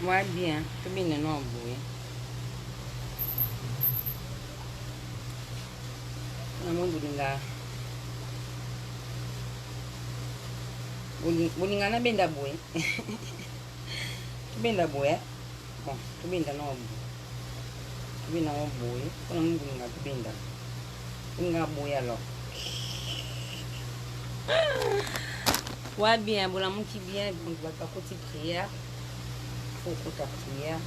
Ouais, bien. Tout bien, non, oui. Bolinga na benda boy. Benda boy. Bon, tu benda no boy. Tu benda no boy. Kuna mungu bolinga tu benda. Bolinga boy alors. Ouais, bien, bon, la mon qui vient, donc va pas côté prière. Faut côté prière.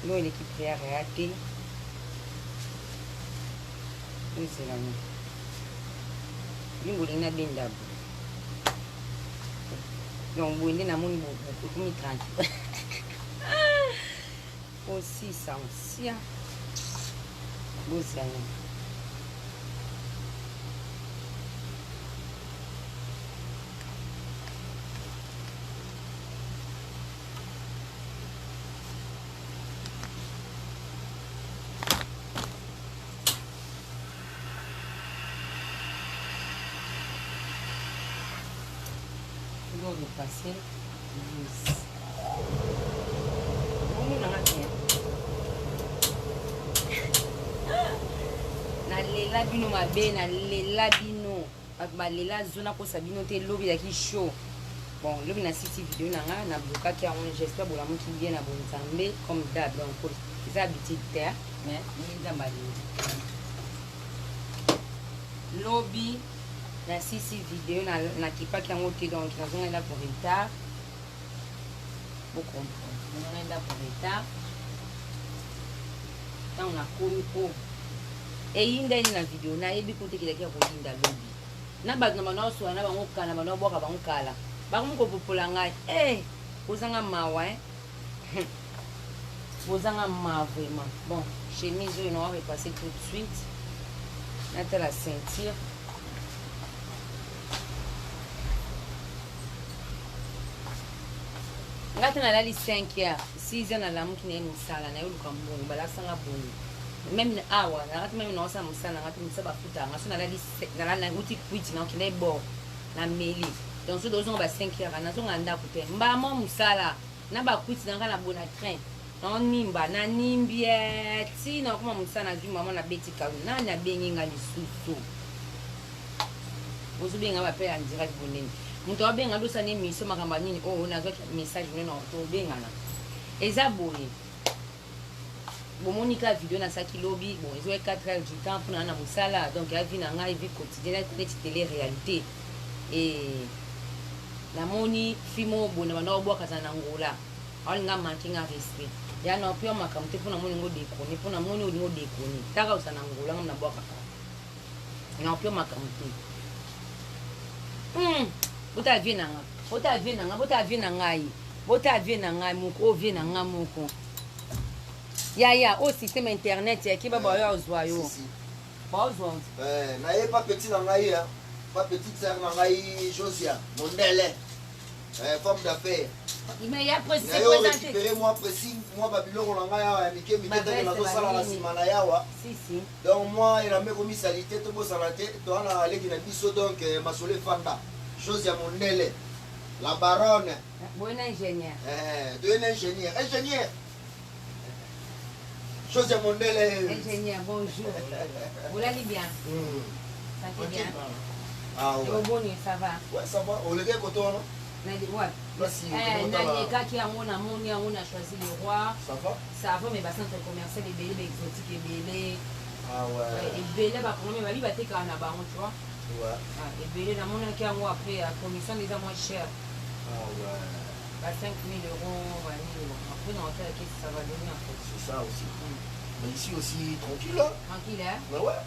Nous, il est qui prière raté. Oui, c'est la nuit. Lui, bolinga benda boy. Donc, vous avez beaucoup de tranquille. Aussi, ça aussi. Vous savez. De passer nalela bino mabe nalela bino bato balela zona kosa bino te lobi yaki show bon lobi na siti video na nga na blokaki yango j'espère bolamuki bien na bonzambe comme d'hab donc eza habitude te mais nzambe alingi lobi na sisi video na kipaki yango te donc nazongenda pour retard bocomprendre nazongenda pour retard ntango nakomi po eyinda eni na video nayebi kotekelaki ya kolinda lobi na bato na bango osola na bango kala na bango bwaka bango kala bakomi kopopola ngai ozanga mawa ozanga ma vraiment bon chemise oyo nawa repasser tout de suite natala ceinture ngati nalali 5 heures 6 heures nalamuki naye mosala nayoluka mbongo balakisanga bongo même awa nakati meme naosala mosala nangati misa bafutanga so nalali uti kwiti nakokenda ebor na meli donc so dozonga ba 5 heures nazonga ndako te mbamo mosala na bakwiti nanga na bona train nanimba nanimbi ti nakoma mosala nazwi mama nabeti kalu nani abengi nga lisusu ozobenga bape ya direct bonene moto abenga dosana émission makambo nini oyo nazwaki message neno tobengana eza boye bomonika video nasaki lobi bon ezoye 4 heures du temps mpona na mosala donc avi na ngai vie quotidienne neti télé réalité e namoni fimo bona bana obwakata na ngola aolinga manki nga respect ya na opio makambo te mpona moni ngo dekone mpona moni olingo dekone taka osa na ngola nga na bwakaka na opio makambo te bota vie na nga bota vie na nga bota vie na ngai bota vie na ngai moko o vie na nga moko ya au système internet ya ki ba ba yo ozwa yo ba ozwa na ye pas petit na ngai ya pas petite sœur na ngai Josia Mondele femme d'affaires mais ya précisé récupérer moi précis moi babiloko na ngai ya mike mitete na zo sala na sima na yawa si donc moi il a mis comme salité to bo sala te to ana leki na biso donc masole fanda Josia Mondele la baronne bon ingénieur de ingénieur Josia Mondele ingénieur bonjour vous allez bien ça va bien ah ouais bon ça va ouais ça va on le gars koto non nalekaki yango namoni yango na choisi le roi ça va mais bacentre commercial ebele baexotique ebele ebele bakonome babi batekaka na bango tu vois ebele namonaki yango après ya commission eza moins cher ba 5 000 euros après dans l'hôtel ça va donner en fait c'est ça aussi mais ici aussi tranquille hein tranquille hein mais ouais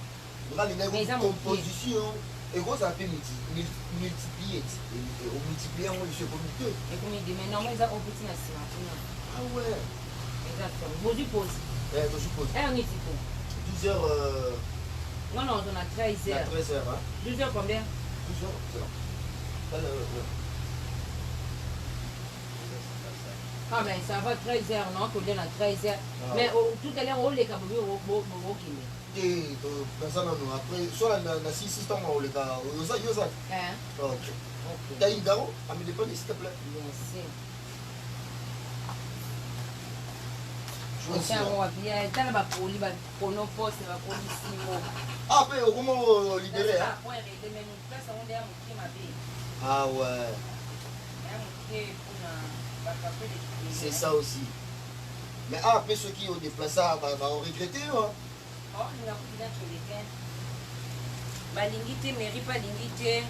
mais ils ont composition et gros ça fait multiplier et au multiplier on je comme deux et comme il dit mais non mais ils ont petit na sima ah ouais exactement vous pose je suppose on est tipo 12 heures non on a 13 heures 13 heures hein 12 heures combien 12 heures c'est là ah ben ça va 13 heures non qu'on donne à 13 heures mais tout à l'heure on les câbles au et après soit la 6 ans on les gars ok t'as une garo à me dépendre s'il te plaît bien sûr tala bapoli bapronoposte bapolisimo mpe okomo libéré ah ouais c'est ça aussi mais après ceux qui ont déplacé va regretter balingi te mairie balingi te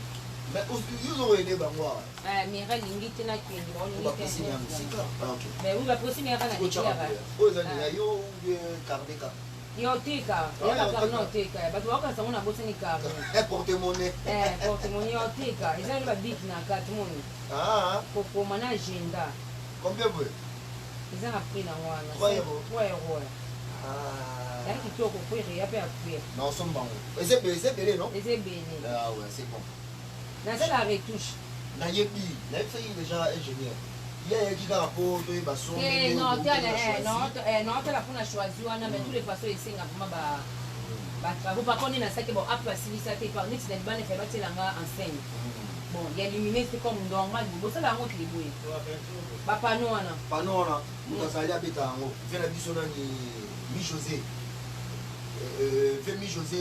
mais ils ont aidé bango mairie alingi te nakende balingi te mais oui baposi mairie na likiaka yo cardeka yo oteka oyaka carnet oteka bato bakokasa ngo na bosani carnet porte-monnaie porte-monnaie yo oteka eza ni babiki na kati moni kokoma na agenda combien boye eza na prix nango wana 3 euros ya kitoko po ereya mpe akuya na osomba bango eza ebele non eza ebele ah ouais c'est bon nazala retouche nayebi soki déjà ingénieur yayaki kaka mpo toyeba naotala mpona choisi wana mais tous les façons esenga vraimen batravo pakoni nasaki bon ape basilisa te par neti na libana efai batielanga enseigne bon ya lumine c'est comme normal bosala yango te boye bapano wana moto azali abeta yango ve na biso nani mi josé ve mi josé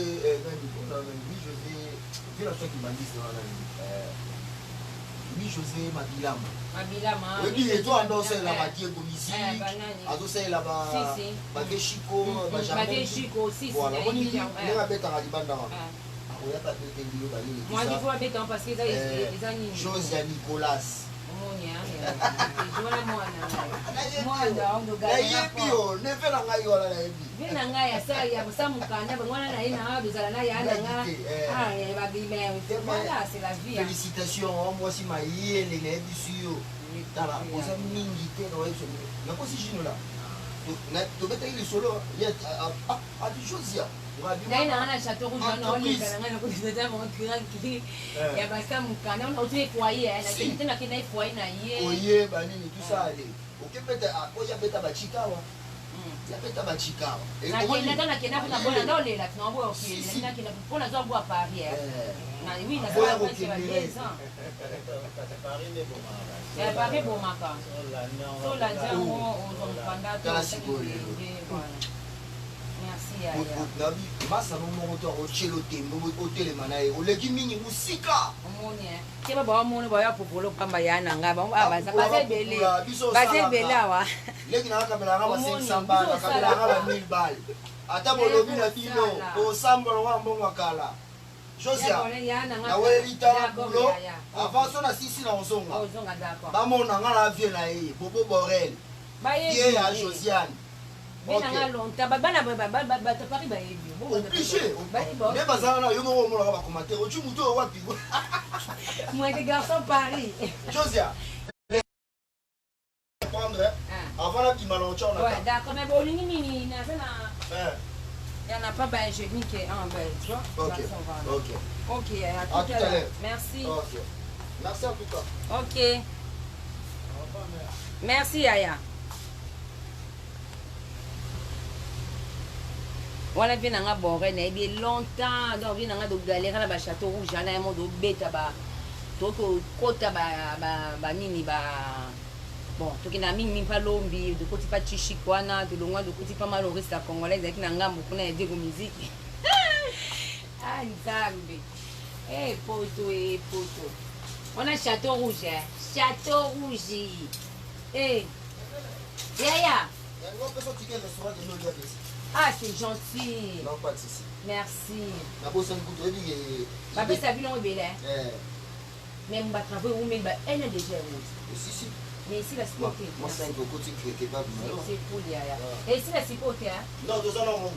ve na soki bandisi wana mi josé mabilama oyebi eto anda osalela badiego musique azosalela bake chiko bajardin moni ndenge abetaka libanda wana akoyaka beteli yo baleli chose ya nicolas nayebi yo neve na ngai wana nayebi ve na ngai ya kosamukanda bangwana na ye na bezala na ya nanga voilà c'est la vie félicitations mwasi mayele nayebi su yo tala oza mingi te nakosi jino la tobetaki lisolo ati josia ngai nanga na chateau rouge wana oleka na ngai nakotiaa montraki ya basamukanda ona otuli foyer nakende te nakenda foyer na ye oyeba nini tusale okebeta oya beta bachikawa yapeta bachikawa nakenda nakenda mpona bona naolela tunaboya okende nakenda mpona zwa bwa paris oui nazala paris bomaka solanda yango ozomupanda nabi masano moko to otyela otembo otelema na ye oleki mingi mosika omoni ke ba bamoni baya popolo pamba ya na ngai baza ebele awa leki nakakabelanga ba 500 bale nakabelanga ba 1000 bale ata bolobi na bino osambola wa mbongo kala josia naweli tala bulo avant so na sisi na ozonga bamona nga na vie na ye bobo borel ye ya josiane benanga longtemps bana bato Paris bayebi obligé nde bazala na yo moko omonaka bacommentaire oci mutu oyo wapi moi de garçon Paris josia prendre avant la bima na otya ouais d'accord mais bon olingi nini naza na ya na pas ingénique en bel tu vois ok à tout à l'heure merci merci en tout cas ok merci Yaya wana vie nanga boré nayebi longtemps donc vie nanga dogalera na bachateau rouge ana yamo dobeta tokokota banini bon tokenda mingi mpa lombi dokoti mpa chishik wana tolongwa dokoti mpa maloriste ya congolais ezalaki na ngambo mpona ya dego musike nzambe poto wana chateau rouge yaya ah, c'est gentil. Non, pas de souci. Merci. Papa, ça vient au Bélin. Même ma travail, elle est déjà si. Mais ici, la cipote. Moi, c'est un coco qui est pas bien. C'est cool, et ici, la cipote, hein? Non, 2 ans, non,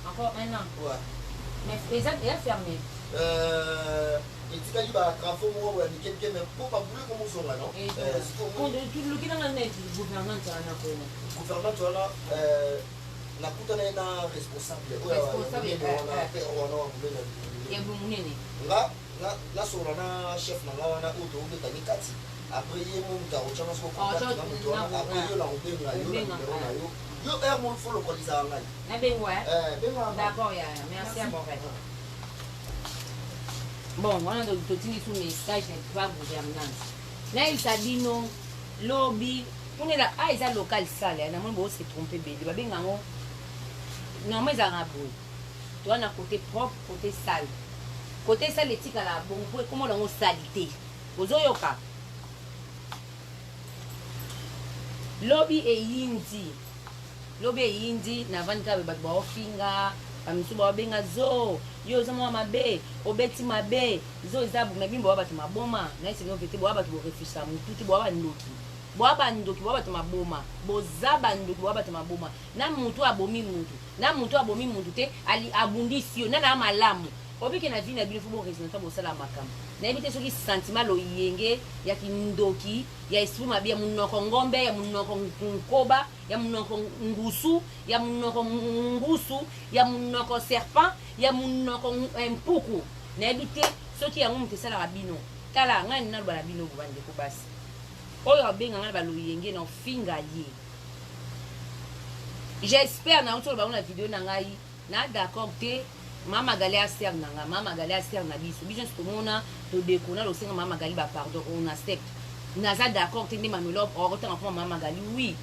encore 1 an. Ouais. Mais les gens, elle est fermée. Et tu as dit, bah, travaux, moi, quelqu'un, mais pour pas bouler comme on s'en va, non? Tout le qui dans la net, le gouvernement, tu as nakutana ye na responsable nasola na chef na nga wana oyo toobetani kati apres ye mo mutu akotyanga soko contact na motu wana apres yo na kobenga yo na numero na yo yo heure mo fo lokalizaka ngai bon wana totindi su message na pa gouvernance nayebisa bino lobi On est là, ah, ils ont local sale, on a même se tromper bébé. Babé ngango, non mais ça rabouille. Toi on a côté propre, côté sale. Côté sale éthique à la bon, comment on a salité. Ozoyoka. Lobby et yindi. Lobby et yindi, na vanka be bat ba ofinga. Amisuba benga zo yo zo mwa mabe obeti mabe zo zabu na bimbo baba tumaboma na isi no vete baba tu refusha mututi baba ndoki baba tumaboma bozaba ndoki baba tumaboma na mutu abomi mutu te ali abundisi yo na malamu obiki na vina bino fubo resina to bosala makambo na ebite soki sentiment lo yenge ya kindoki ya esprit mabia munoko ngombe ya munoko nkoba ya munoko ngusu ya munoko ngusu ya munoko serpent ya munoko mpuku na ebite soki yango mute sala bino kala ngani na bala bino bande ko basi oyo abenga ngana balo yenge na finga ye j'espère na onto ba na vidéo na ngai na d'accord te Mama Gali a serre nanga, Mama Gali a serre na biso. Biso stomona to dekona lo senga Mama Gali ba pardon, on accepte. Naza d'accord te Manuela o retour en Mama Gali. Oui.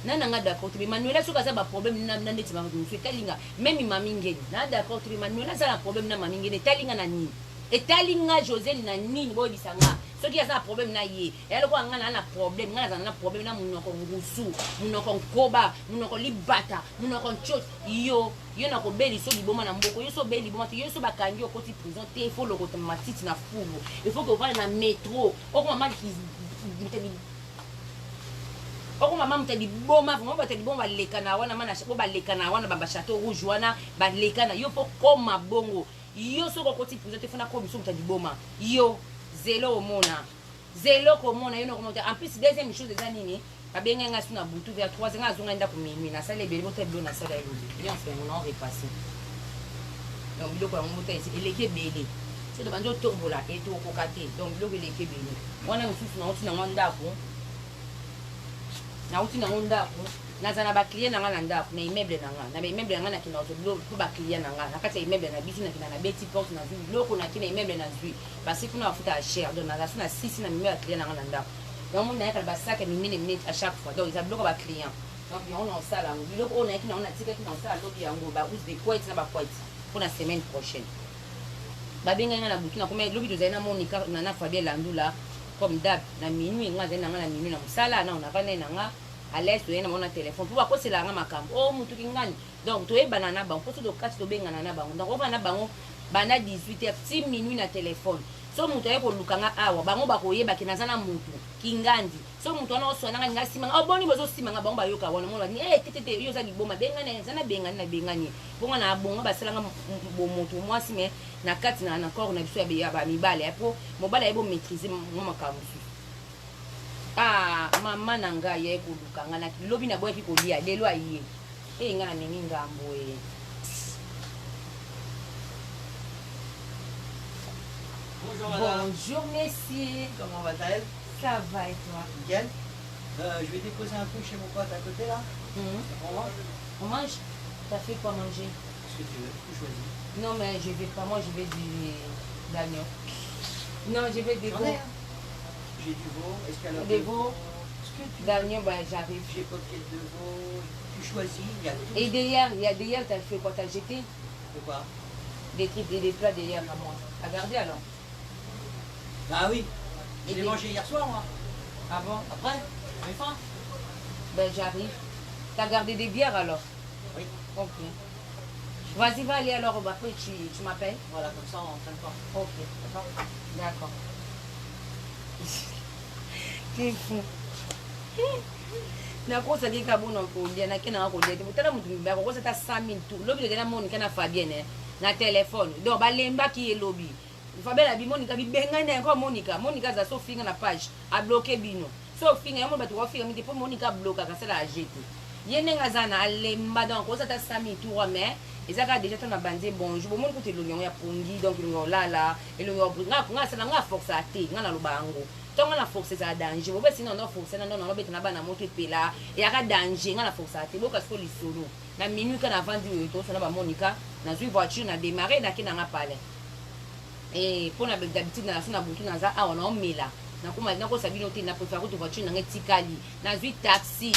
Nanga d'accord te Manuela so kaza ba problème na ndeti ba musu talinga. Même mami ngeni. Na d'accord te Manuela ça la problème na mami ngeni talinga na nini. Et talinga José na nini bo bisanga. Ce qui a un problème na ye. Et alors on a un problème, on a un problème na munoko ngusu, munoko koba, munoko libata, munoko chot. Yo na ko beli so liboma na mboko, yo so beli liboma, yo so bakangi okoti prison, te il faut le automatique na fumo. Il faut que on na métro. O ko maman qui o ko maman muteli boma, vraiment bateli boma lekana wana mana shako ba lekana wana ba château rouge wana ba lekana yo faut comme bongo. Yo so ko koti prison te fona ko biso muteli boma. Yo zélo au mona. Zélo au mona, yo no remonter. En plus, deuxième chose des années, babenga nga suna butu vers 3 ans azonga nda ko minuit na salle beli bote blo na salle ya lobi. Bien fait on en repassé. Donc biloko ya moto ici eleke beli. C'est de banjo tombola et to kokate. Donc biloko eleke beli. Wana mususu na otu na nganda ko. Na otu na nganda ko. Na zana ba client na ngana ndako na immeuble na ngana. Na immeuble na ngana kina oto biloko ba client na ngana. Na kati ya immeuble na bisu na kina na beti porte na vue. Biloko na kina immeuble na zui. Parce que kuna afuta cher. Donc na na 6 na mimeo ya client na ngana ndako. Donc on a un sac minute à chaque fois. Donc ils ont bloqué les clients. Donc on a ça là. On a qui on a ticket qui on ça lobby en ba ous de quoi na ba quoi pour la semaine prochaine. Ba benga na butu na comme lobby de na Monica na Fabien Landula comme date na minuit nga zena na minuit na musala na on a pas na à l'aise to na mon téléphone pour quoi c'est la nga makambo. Oh mutu kingani. Donc to e banana ba pour tout de casse to benga na ba. Donc on va na bango bana 18h 6 minuit na téléphone. So mutu ayeko lukanga awa bango bakoyeba kinazana mutu kingandi so mutu ana oswana nga simanga oboni bozo simanga bango bayoka wana mona ni tete yo za liboma bengana zana bengani na bengani bonga na bonga basalanga bo mutu mwasi me na kati na encore na biso ya ba mibale apo mobala yebo maîtriser mo makamusu mama nanga yeko lukanga na lobi na boye ko lia lelo aye ngana nini ngambo Bonjour messieurs. Comment va-t-elle? Ça va et toi? Nickel. Je vais déposer un truc chez mon pote à côté là. On mange? On mange? T'as fait quoi manger? Ce que tu veux, tu choisis. Non mais je vais pas, moi je vais du d'agneau. Non, je vais des veaux. J'ai du veau, escalope. Des veaux. D'agneau, bah j'arrive. J'ai poquette de veau. Tu choisis, il y a tout. Et derrière, t'as fait quoi? T'as jeté? De quoi? Des plats derrière à moi. T'as gardé alors? Ah oui, je l'ai mangé hier soir moi. Ah bon? Après, j'avais faim. Ben j'arrive. T'as gardé des bières alors? Oui. Ok. Vas-y, va aller alors, après tu m'appelles? Voilà, comme ça on traîne pas. Ok, d'accord. T'es fou. nakosa ke kabona kolia na kena kolia te mutala mutu mbaya kosa ta 5000 tout lobi de na Monica na Fabienne na téléphone donc balemba ki elobi Fabienne abi Monica bi bengane encore Monica za so finga na page a bloquer bino so finga yamo batu kofinga miti po Monica bloquer ka sala ajete yene ngazana alemba donc kosa ta 5000 tout mais ezaka déjà ton abandé bonjour bon côté l'union ya pongi donc l'union là et l'union nga sala nga force ate nga na lobango tonga na force ça danger bobe sinon on force na non beta na bana moto pela et aka danger nga na force ate boka sko lisolo na minuit kana vandi to so na ba Monica na zui voiture na démarrer na kina nga pale et pour na d'habitude na sona butu na za a on mela nakosa bino te na préfère to voiture na ngetikali nazwi taxi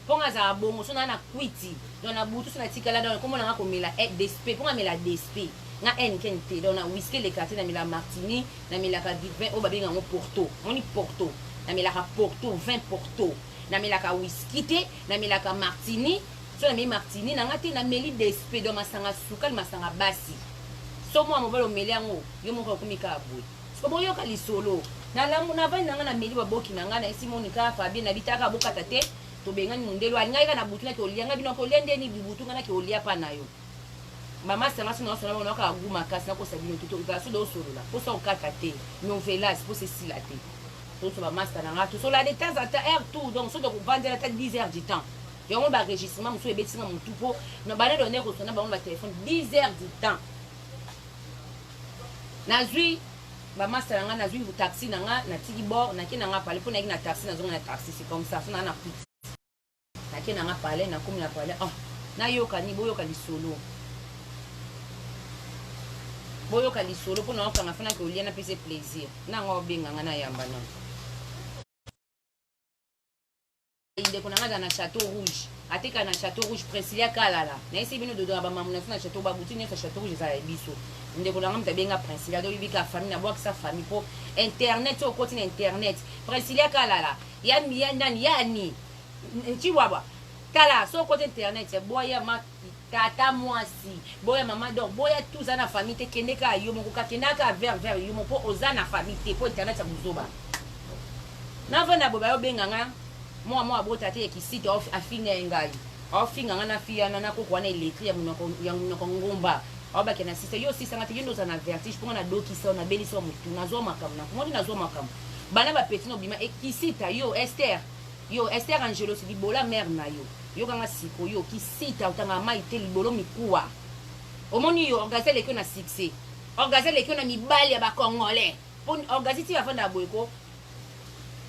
ponga za bongo so na kwiti donc na butu so na tikala donc comme na komela DSP ponga mela DSP na nkente donc na whisky le quartier na mela martini na mela ka vin o babenga ngo porto moni porto na mela ka porto vin porto na mela ka whisky te na mela ka martini so na mela martini na ngate na meli DSP donc masanga sukali masanga basi so moi mobalo meli yango yo moko komika abwe so boyo ka lisolo na lamu na vani nanga na meli baboki nanga na esi monika Fabien na bitaka bokata te to bengani mundelo alinga ika na butuna ke olianga bino ko lende ni bibutu ngana ke olia pa na yo mama sama sino sona bona ka guma kasi na ko sabino to ka so do solola ko so kaka te non velas po se silate to so ba master nanga to so la de temps à temps heure tout donc so de vendre la tête 10 heures du temps yo mo ba registrement muso ebetinga mutu po no ba donner ko sona ba ba téléphone 10 heures du temps nazui ba master nanga nazui bu taxi nanga na tiki bord na kina nga pale po na kina taxi na zonga na taxi c'est comme ça so na na kuti na kina nga pale na komi na pale oh na yoka ni boyoka lisolo boyoka lisolo po na okanga fana ke olia na pese plaisir na ngo benga nga na yamba non inde ko nga na Château Rouge ateka na Château Rouge Priscilla kalala na esi bino dodo ba mamu na fana Château Babuti ne Château Rouge za biso inde ko nga mtabenga Priscilla do bibika famille na bwa sa famille po internet o koti na internet Priscilla kalala ya mi ya nani ya ni ntiwaba tala so côté internet boya ma tata mwasi boya mama donc boya tout ça na famille te kende ka yo moko ka kenda ka vers yo moko oza na famille te po internet ya muzoba na vana boba yo benganga moi abota te ki site of afinga ngai afinga ngana fia na ko kwana electri ya munoko ngomba oba kena sister yo sister ngati yo ndoza na vertige po na doki so na beli so mutu na zo makam na ko na zo makam bana ba petit no bima e ki site yo Esther Angelo si libola mère na yo kanga siko yo ki sita utanga maite libolo mikuwa omoni yo organiser leko na succès organiser leko na mibali ya ba congolais pour organiser ti afanda boyeko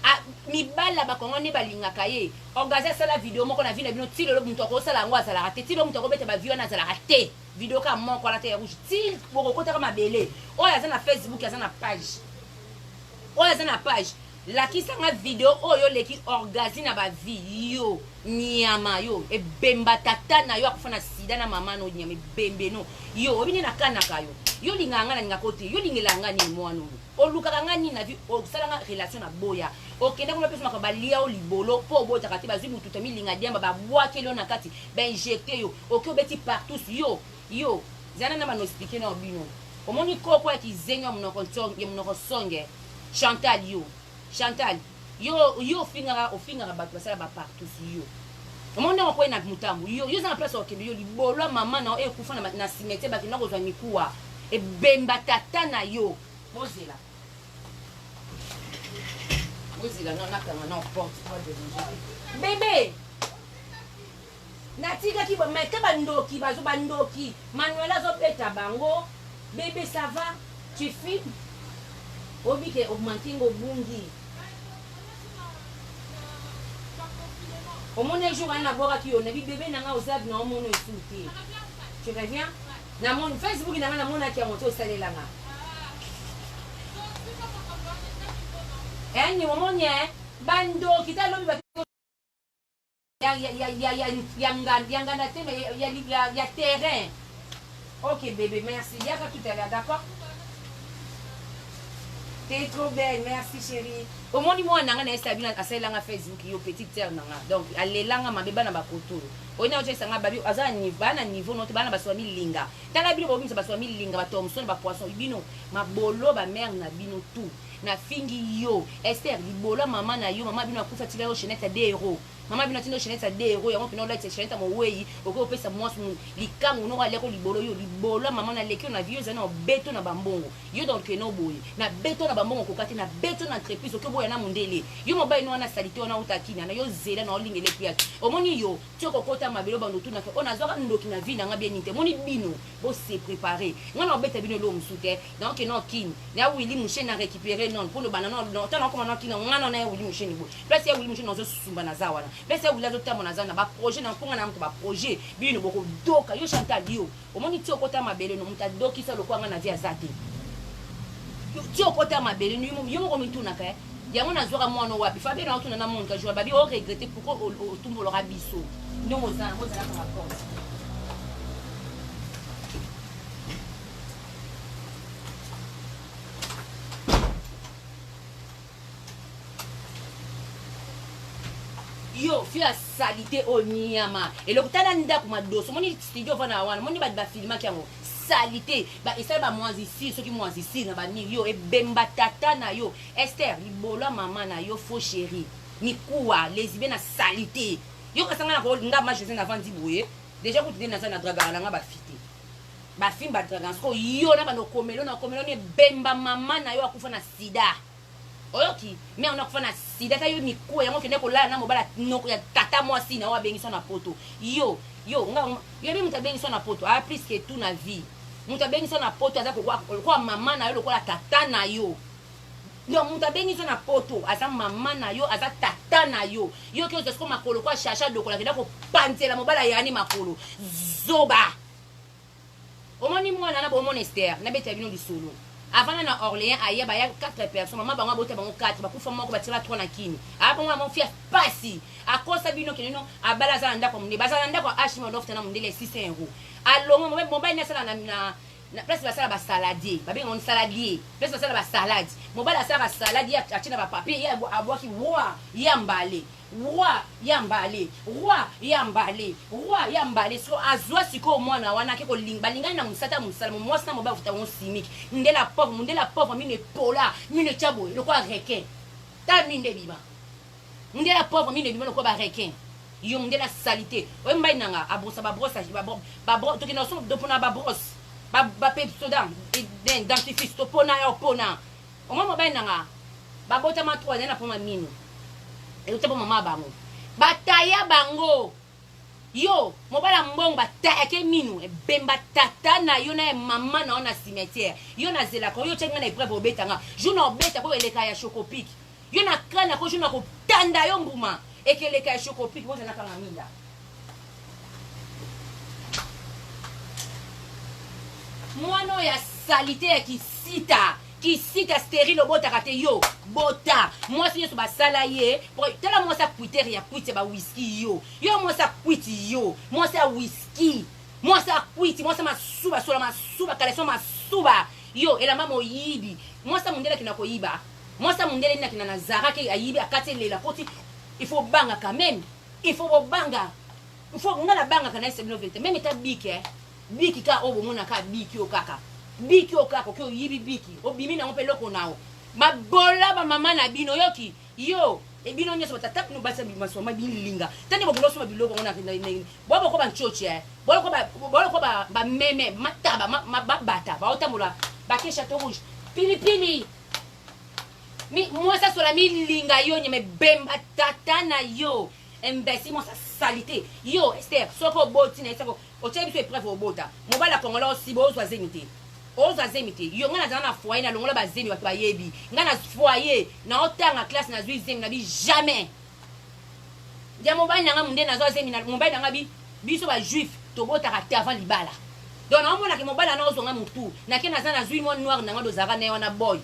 a mibali ya ba congolais balingaka ye organiser sala vidéo moko na vie na bino ti lelo muto ko sala ngo azala raté ti lelo muto ko beta ba video na azala raté vidéo ka moko la terre rouge ti boko kota ka mabele oya za na Facebook ya za na page oya za na page la ki sanga video oyo leki orgasme na ba vie yo nyama yo e bemba tata na yo akufana sida na mama no nyama bembe no yo obini na kanaka yo linganga na ngakoti yo lingelanga ni mwana o luka ngani na vie o salanga relation na boya o kenda kuma pesa makabalia o libolo po bota kati ba zimu tutami linga diamba ba boake lo na kati ba injecter yo o ko beti partout yo zana na bano expliquer na bino omoni koko ya kizenga mnoko songe Chantal, yo finga ba basala ba partout yo. Omonde ko na mutambu yo za na place okende yo libolo mama na e kufa na cimetière ba kina ko zwa mikuwa e bemba tata na yo. Mozela non nakanga na porte pas de bébé. Natika ki ba meka bandoki bazo bandoki. Manuela zo peta bango. Bébé ça va? Tu filmes? Obi ke augmenter ngo bungi. Au mon jour à la boire qui on a vu bébé n'a osé non mon souté. Tu reviens? Na mon Facebook n'a pas mon qui a monté au salé là. Eh ni moment ni bando qui t'a l'homme yanga na te mais ya terrain. OK bébé merci. Il y a pas tout à l'heure d'accord? T'es trop belle, merci chérie. Au moins moi nanga na estabina asela nga Facebook yo petite terre nanga. Donc alelanga mabeba na bakotolo. Ona oje sanga babi aza na niveau note bana baswami linga. Tala bino bobimisa baswami linga ba Thomson ba poisson bino mabolo ba mère na bino tout. Na fingi yo Esther libolo mama na yo mama bino akufa tila yo chenette de héros. Mama bino tino chenette de héros yango pino la chenette mo wei oko pesa mwasi likangu no aleko libolo yo libolo mama na lekio na vieux zana beto na bambongo. Yo donc no boy na beto na bambongo kokati na beto na entreprise oko boya na mundele. Yo mobile no na salite ona utakina na yo zela na olingele piat. Omoni yo tioko kota mabelo bando tuna ke ona zoka ndoki na vie na nga bien nite. Moni bino bo se préparer. Ngana obeta bino lo msute. Donc no kin. Na Willy Mouché na récupérer non pour le banana non tant comme on kin ngana na Willy Mouché ni bo. Place ya Willy Mouché no zo sumba na zawana. Place ya Willy zo tamo na zana ba projet na konga na mto ba projet. Bino boko doka yo Chantal yo. Omoni tioko kota mabelo no mta doki sa lo kwanga na vie azate. Tioko kota mabelo ni yo mo mituna ka yango nazwaka mwana wapi fa bien naotuna na monde ka jour babi o regretter pourquoi otumbolaka biso ndongo ozalaka rapport yo fia salité onyama eloko tala ndako madoso moni studio vana wana moni ba filma kiango salité ba esala ba mwanzi ici soki mwanzi ici na ba ni yo ebemba tata na yo Esther libola mama na yo faux chéri ni kuwa lesbienne na salité yo kasanga na ko nga ma José na vandi boye déjà ko tinde na sa na draga na nga ba fité ba film ba draga ko yo na ba no komelo ni bemba mama na yo akufa na sida oyoki mais on a kufa na sida ta yo ni kuwa yango kende ko la na mobala noko ya tata mwasi na wa bengi na poto yo nga yo bi mutabengi na poto a plus que tout na vie mutabengi na poto aza kwa mama na yo lokola tata na yo non mutabengi na poto aza mama na yo aza tata na yo yo ki ozesko makolo kwa chacha dokola kenda ko panzela mobala yani makolo zoba omoni mwana na bo monastère na beta bino lisolo avant na Orléans aya ba ya 4 personnes maman bango bote bango 4 bakufa moko batira 3 na kini apa mwa mon fils pasi akosa bino kinino abala za ndako munde bazala ndako ashima lofte na mundele 600 euros alongo mobile na sala na place basala ba saladier babe on saladier place basala ba salade mobile asala salade ya achina ba papier ya abwaki wa yambale roi yambale so azwa siko mwana wana ke ko balingani na musata musala mwasi na mobile futa simiki ndela pauvre mine pola mine chabo le quoi requin ta minde biba ndela pauvre mine biba le quoi ba requin yo ndela salité o mbai nanga abrosa ba brosse ba to ki na so do pona ba brosse ba pepsodan et dentifrice to pona yo pona o mama mbai nanga ba bota ma 3 na pona mino et te mama bango bataya bango yo mobala mbongo bataya ke minu e bemba tata na yo na mama na ona cimetière yo na zela ko yo tsenga na épreuve obetanga jo na obeta ko eleka ya chocopic yo na kana ko jo na ko tanda yo mbuma e ke eleka ya chocopic mo na kanga minda mwana ya salité ya kisita stérile bota kate yo bota moi si so ba salaye pour tela moi ça cuiter ya cuiter ba whisky yo moi ça cuiter yo moi ça whisky moi ça cuiter moi ça masuba sola masuba kaleso masuba yo ela mama oyibi moi ça mundele kina ko yiba moi ça mundele na kina na zara ke ayibi akatele la poti il faut banga quand même il faut banga il faut ngala banga kana c'est novelté même ta biki ka obo mona ka biki o kaka biki okako ko yibi biki obimi na ngopelo ko nawo mabola ba mama na bino yoki yo e bino nyeso tata no basa bi masoma bilinga tani bo buloso biloko ngona bobo ko ba nchoche bobo ko ba meme mataba mabata ba otamula ba kesha to rouge pili mi moi ça sur la milinga yo nyeme bemba tata na yo embesi mo sa salité yo Esther soko boti na soko o tsebi so épreuve obota mobala kongola aussi bo zo zemité oza zemite yo ngana zana foyer na longola ba zemi bato bayebi ngana foyer na otanga classe na zui zemi na bi jamais dia mobile nanga munde na zo zemi na mobile nanga biso ba juif to bota ka avant libala donc na mona ke mobile na ozonga mutu na ke na zana zui mo noir nanga do zara na wana boy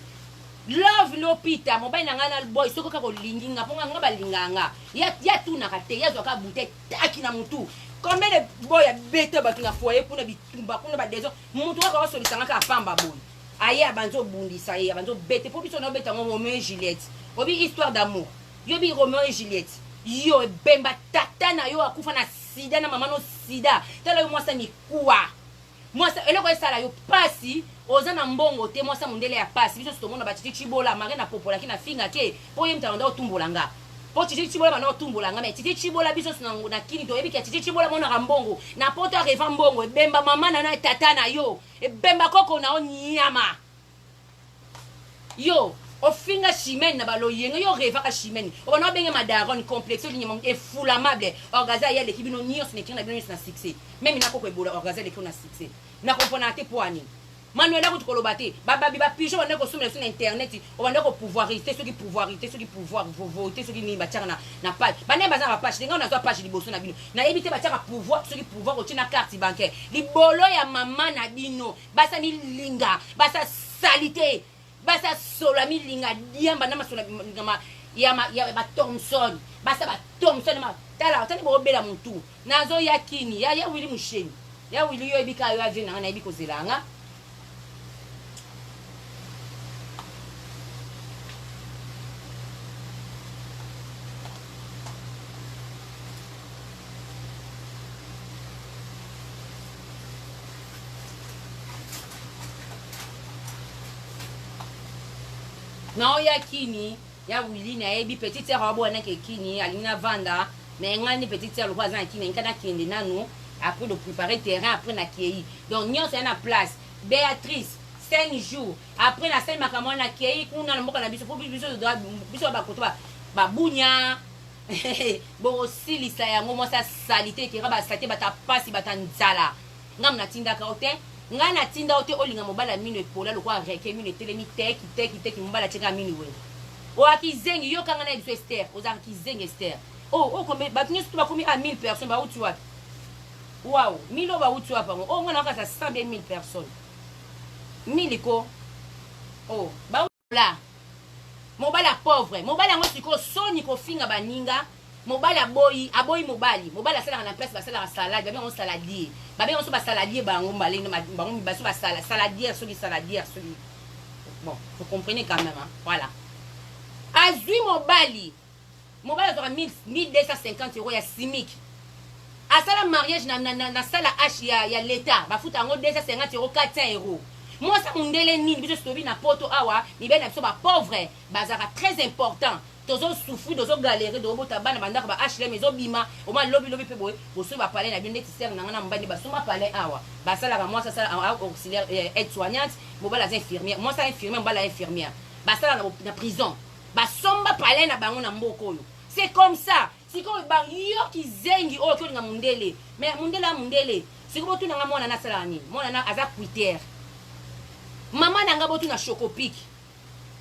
love lopita mobile nanga na boy soko ka ko linginga ponga nga balinganga ya tu na kate ya zo ka bute taki na mutu combien de boy a bête ba kinga foyer kuna bitumba kuna ba dezo mutu ka osolisanga ka pamba boy aye abanzo bundisa aye abanzo bête po biso na beta ngo Roméo et Juliette obi histoire d'amour yo bi Roméo et Juliette yo bemba tata na yo akufa na sida na mama no sida tala yo mwasa ni kuwa mwasa eloko esala yo pasi oza na mbongo te mwasa mundele ya pasi biso sotomona batiti chibola mare na popola kina finga ke po yemta ndo otumbolanga po titi chibola bana otumbolanga mais titi chibola biso na kini to yebi ke titi chibola mona rambongo na poto areva mbongo bemba mama na tata na yo bemba koko na onyama yo ofinga chimene na baloyenga yo reva ka chimene ona benge madaron complexe linyama inflammable orgaza ya l'équipe no nyos ne kina bino na succès même na koko ebola orgaza l'équipe na succès na comprendre te poani manuel ko tukoloba te bababi ba pigeon bande ko sumela sur internet o bande ko pouvoirité ceux qui pouvoir voter ceux qui ni batiaka na page bande baza ba page nga on a zo page liboso na bino na ebité batiaka pouvoir ceux qui pouvoir ko tina carte bancaire libolo ya mama na bino basa ni linga basa salité basa sola milinga diamba na masola ya ba Thompson basa ba Thompson ma tala tani bo bela muntu nazo yakini ya Willy Musheni ya Willy yo ebika yo avena na ebiko zelanga na oya kini ya Willy na ebi petite sœur abo na ke kini alina vanda mais ngani petite sœur lokwa za kini nkana kende nanu après de préparer terrain après na kei donc nyo c'est na place Béatrice 5 jours après la scène makamona na kei kuna na mboka na biso biso ba koto ba bunya bo silisa ya ngomo sa salité ke ba salité bata pasi bata nzala ngam na tinda ka hotel nga na tinda ote olinga mobala mino epola lokwa reke mino telemi teki mobala cheka mino we o akizengi yo kanga na edu Esther oza akizengi Esther oh kombe batunye tout ba komi à 1000 personnes ba utu wapi wow 1000 ba utu wapi oh ngana ka sa 100 000 personnes 1000 ko oh ba la mobala pauvre mobala ngo siko soni ko finga baninga mobala aboyi mobala sala na place basala salade ba on saladier ba on so ba saladier bango mbale bango baso ba saladier soki bon vous comprenez quand même hein? Voilà azui mobala aura 1250 € ya simic asala mariage na sala H ya l'état ba futa ngo 250 € 400 €. Moi ça mundele nini biso stobi na poto awa mi bena biso ba pauvre bazara très important tozo souffrir dozo galérer do bota bana bandaka ba HLM ezo bima o ma lobi pe boy boso ba parler na bien ndeti ser na ngana mbandi ba soma parler awa ba sala ka moi ça sala auxiliaire aide soignante mobala infirmière moi ça infirmière mbala infirmière ba sala na prison ba somba parler na bango na mboko yo c'est comme ça siko ba yo ki zengi o ko nga mundele mais mundele siko botu na mwana na sala ni mwana na aza cuiter mama na nga botu na chocopic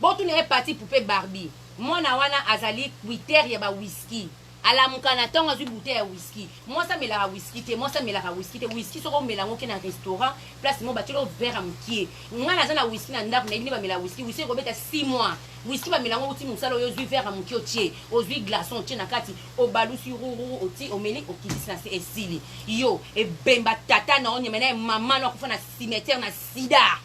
botu na parti poupée Barbie mwana wana azali cuiter ya ba whisky ala mukana tonga zu bouteille ya whisky moi ça mela whisky te moi ça mela whisky te whisky soko mela ngoke na restaurant place mo batelo verre amkie ngana za na whisky na ndaku na ibini ba mela whisky ko beta 6 mois whisky ba mela ngo uti musalo yo zu verre amkie otie ozui glaçon tie na kati o balusi ruru oti o meli o kisi na se esili yo e bemba tata na onye mena mama na kufa na cimetière na sida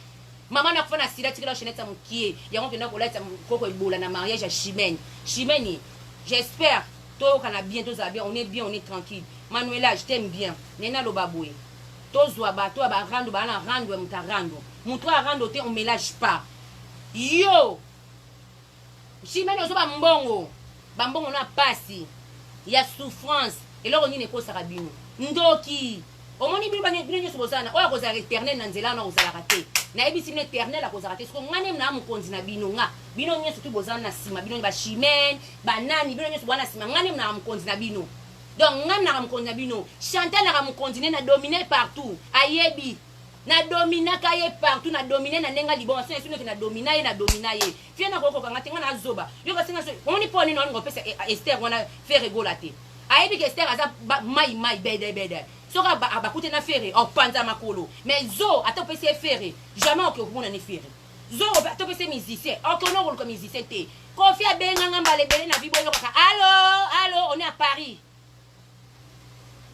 maman na kufa na sida tikela chenette ya mukie yango kenda ko leta koko ebola na mariage ya Chimène j'espère toi on a bien tous bien on est tranquille Manuela je t'aime bien nena lo baboué tozwa ba toi ba rando ba na rando muta rando te on mélange pas yo Chimène ozo ba mbongo na pasi ya souffrance et là on y ne ko sarabino ndoki omoni bino nyonso bozana oyo akozala éternel na nzela na ozala raté na ebisi bino éternel akozala raté siko ngane na mokonzi na bino nga bino nyonso tu bozana na nsima bino ba Chimène banani bino nyonso bwana nsima ngane na mokonzi na bino donc ngane na mokonzi na bino Chantal na mokonzi na dominer partout ayebi na domina kaye partout na dominer na nenga libon c'est sino que na domina ye fie na koko kanga tenga na zoba yo ka senga so omoni poni no ngopesa Esther wana faire rigolater ayebi que Esther aza mai bede soka abakute na fere au panza makolo mais zo atopesi fere jamais que vous n'en fere zo atopesi musicien okono ko musicien te Kofi abenga ngambale bele na bibo yoka allo on est à Paris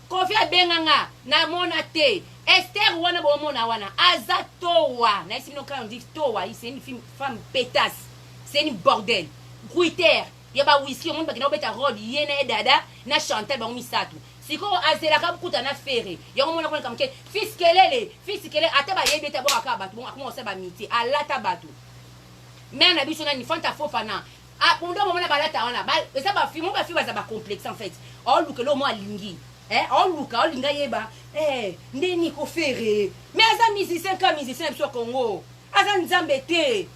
Kofi abenga nga na mona te Esther wana bo mona wana azatowa na isi no quand on dit towa c'est une femme pétasse c'est une bordel cuiter yaba whisky on bakina obeta robe yene dada na Chantal ba misatu siko azela ka bukuta na fere yango mona kona kamke fiskelele ata ba yebe ta boka batu bon akoma oseba miti alata batu mais na biso na ni fanta fofana a pondo mona balata wana ba esa ba fi mo ba fi ba za ba complexe en fait o lukelo mo alingi o luka o linga yeba ndeni ko fere mais aza musicien ka musicien biso Congo aza nzambe te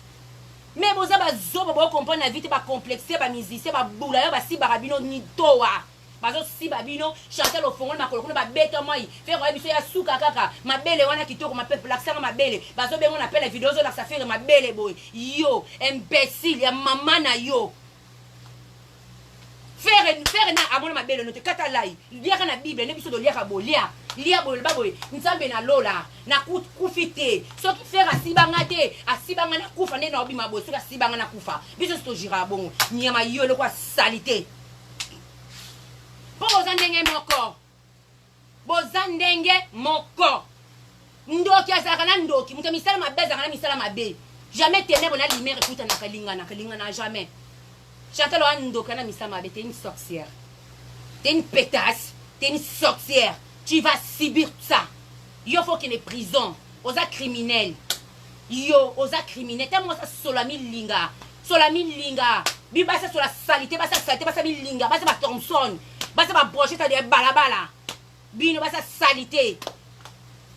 mais boza ba zoba bo comprendre na vite ba complexer ba musicien ba bula yo ba si barabino ni towa bazo si babino Chantal ofongol makolo kuna ba beto moi faire wa biso ya suka kaka mabele wana kitoko ma peuple l'accent mabele bazo bengo na pela vidéo zo la ça faire mabele boy yo imbécile ya mama na yo faire na amona mabelo note kata lai lia na bible ne biso do lia ka bolia lia bol baboy nzambe na lola na kufite soki faire asibanga te asibanga na kufa ne na obima boy soki asibanga na kufa biso to jira bongo nyama yolo kwa salite boza ndenge moko boza ndenge moko ndoki azaka na ndoki muto misala mabeza kana misala mabe jamais ténèbres na lumière écoute na kalingana jamais Chantal Oando, t'es une sorcière. T'es une pétasse. T'es une sorcière. Tu vas subir tout ça. Yo faut qu'il y ait prison. Osa criminel. Yo, osa criminel. T'as moi ça solami linga. Solami linga. Bi basa sur la salité, basa salité, basa bi linga, basa ba Thompson. Basa ba brochette à des balabala. Bino basa salité.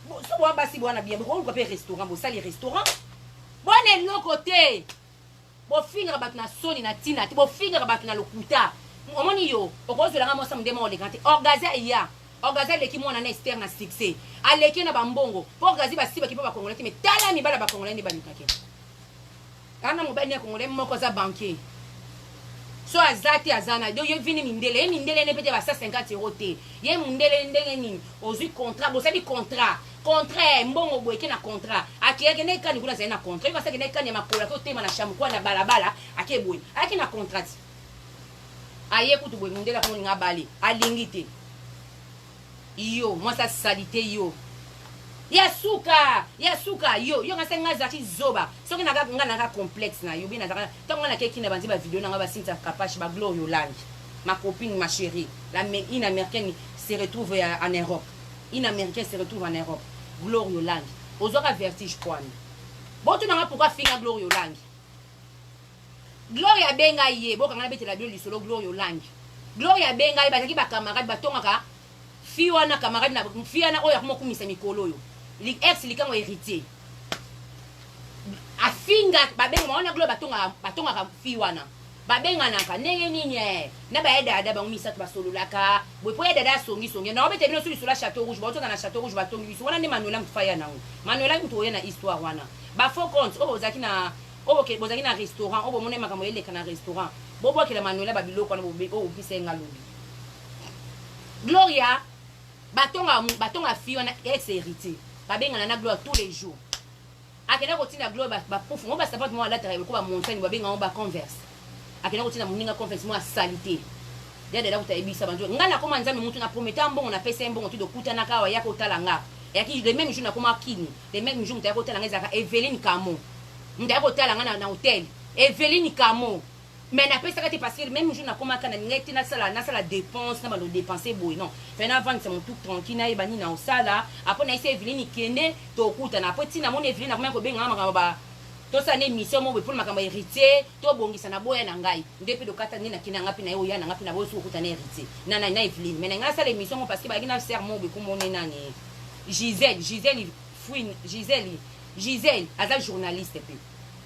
Bon, ça va basi bon bien. Bon, on va faire restaurant, bon ça les restaurants. Bon est l'autre côté. Bo fingra bat na soni na tina ti bo fingra bat na lokuta omoni yo okozo langa mosa mdemo le kanti orgaza iya orgaza le ki mona na externe na succès aleki na bambongo po orgazi ba siba ki po ba congolais mais tala mi bala ba congolais ni ba nikake kana mo ba ni congolais moko za banquier so azati azana do yo vini mindele ne pete ba 150 € te ye mindele ndenge ni ozui contrat bo sali contrat contrat mbongo boyeke na contrat akiyeke ne kani kuna zena contrat parce que ne kani makola ko tema na shamu kwa na balabala akeboy aki na contrat aye kutu boy mindele ko ninga bali alingite yo moi ça salité yo ya suka yo ngase ngazaki zoba soki na nga complexe na yo bina zaka tango na keki na banzi ba video na nga ba Cynthia Kapache ba Glory Yolande ma copine ma chérie une américaine se retrouve en Europe une américaine se retrouve en Europe Glory Yolande ozoka vertige kwani botu na pourquoi finga Glory Yolande Glory abenga ye boka ngana betela bio lisolo Glory Yolande Glory abenga ye bazaki ba camarade batongaka fi wana camarade na fi wana oya kuma kumisa mikolo yo ex likango héritier afinga babenga wana Glory batonga fi wana babenga naka ndenge nini na ba dada ba umisa to basololaka bopo ya dada songi na obete bino suli sola Château Rouge ba otoka na Château Rouge batongi biso wana ne Manuela mfaya na Manuela mtu oya na histoire wana ba faux compte obo zaki na restaurant obo mone makambo eleka na restaurant bobo ke la Manuela ba biloko na bobe o pisenga lobi Gloria batonga fi wana ex héritier babenga na Gloire tous les jours akena kotina Gloire ba profu ba sapatu mo ala tarabe ko ba montagne ba benga ba converse akena kotina muninga conference mo salité dede da kutaibisa banjo ngana koma nzambe mutu na prometa mbongo na pesa mbongo tu dokutana kawa yako talanga yaki le même jour na koma kini le même jour mutako talanga zaka Eveline Kamo mutako talanga na hotel Eveline Kamo mais na pesa kati parce que même jour na koma kana ngeti na sala dépense na ba lo dépenser boy non fait na vendre c'est mon tout tranquille na ebani na osala après na ise Eveline kende to kutana après tina mon Eveline na koma ko benga makamba to sa ne mission mo pour makamba héritier to bongisa na boya na ngai ndepe do kata ni na kina ngapi na yo ya na ngapi na boso kutana héritier na Eveline mais na sala mission mo parce que ba kina serment be ko mona nani Gisèle aza journaliste pe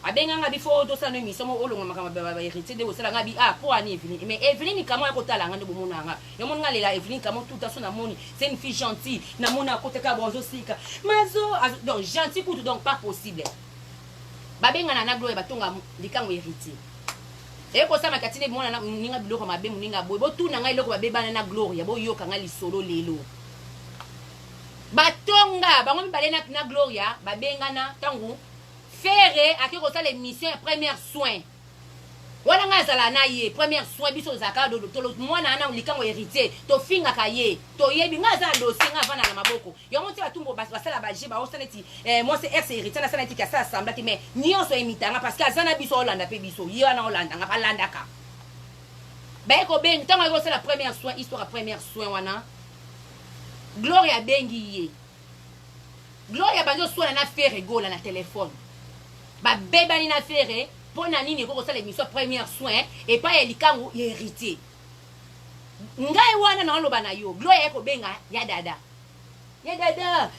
abenga ngabi fo to sa no mission mo olonga makamba ba héritier de osala ngabi pour ani Eveline mais Eveline kamo ya kotala ngande bo mona nga yo mona lela Eveline kamo tout à son amoni c'est une fille gentille na mona koteka bonzo sika mazo donc gentil tout donc pas possible babenga na Gloire batonga likango héritier eko sama katine mona na ninga biloko mabe muninga boy bo tuna ngai loko babebana na Gloire bo yoka ngali solo lelo batonga bango mibale na Gloire babenga na tangu faire akiko sala émission première soin wala ngazala na ye première soin biso zaka do tolo mwana na likango héritier to finga kaye to yebi ngaza dossier nga vana na maboko yo monti batumbo basala baje ba osaneti moi c'est ex héritier na sana tika ça semble mais nyonso emitanga parce que azana biso Hollande pe biso ye wana Hollande nga balandaka ba ko ben tango ko sala première soin histoire première soin wana Gloria bengi ye Gloria banjo soin na faire rigola na téléphone ba bebani na faire pour nani ko sala émission première soin et pas elikango héritier ngai wana na loba na yo Gloria ko benga ya dada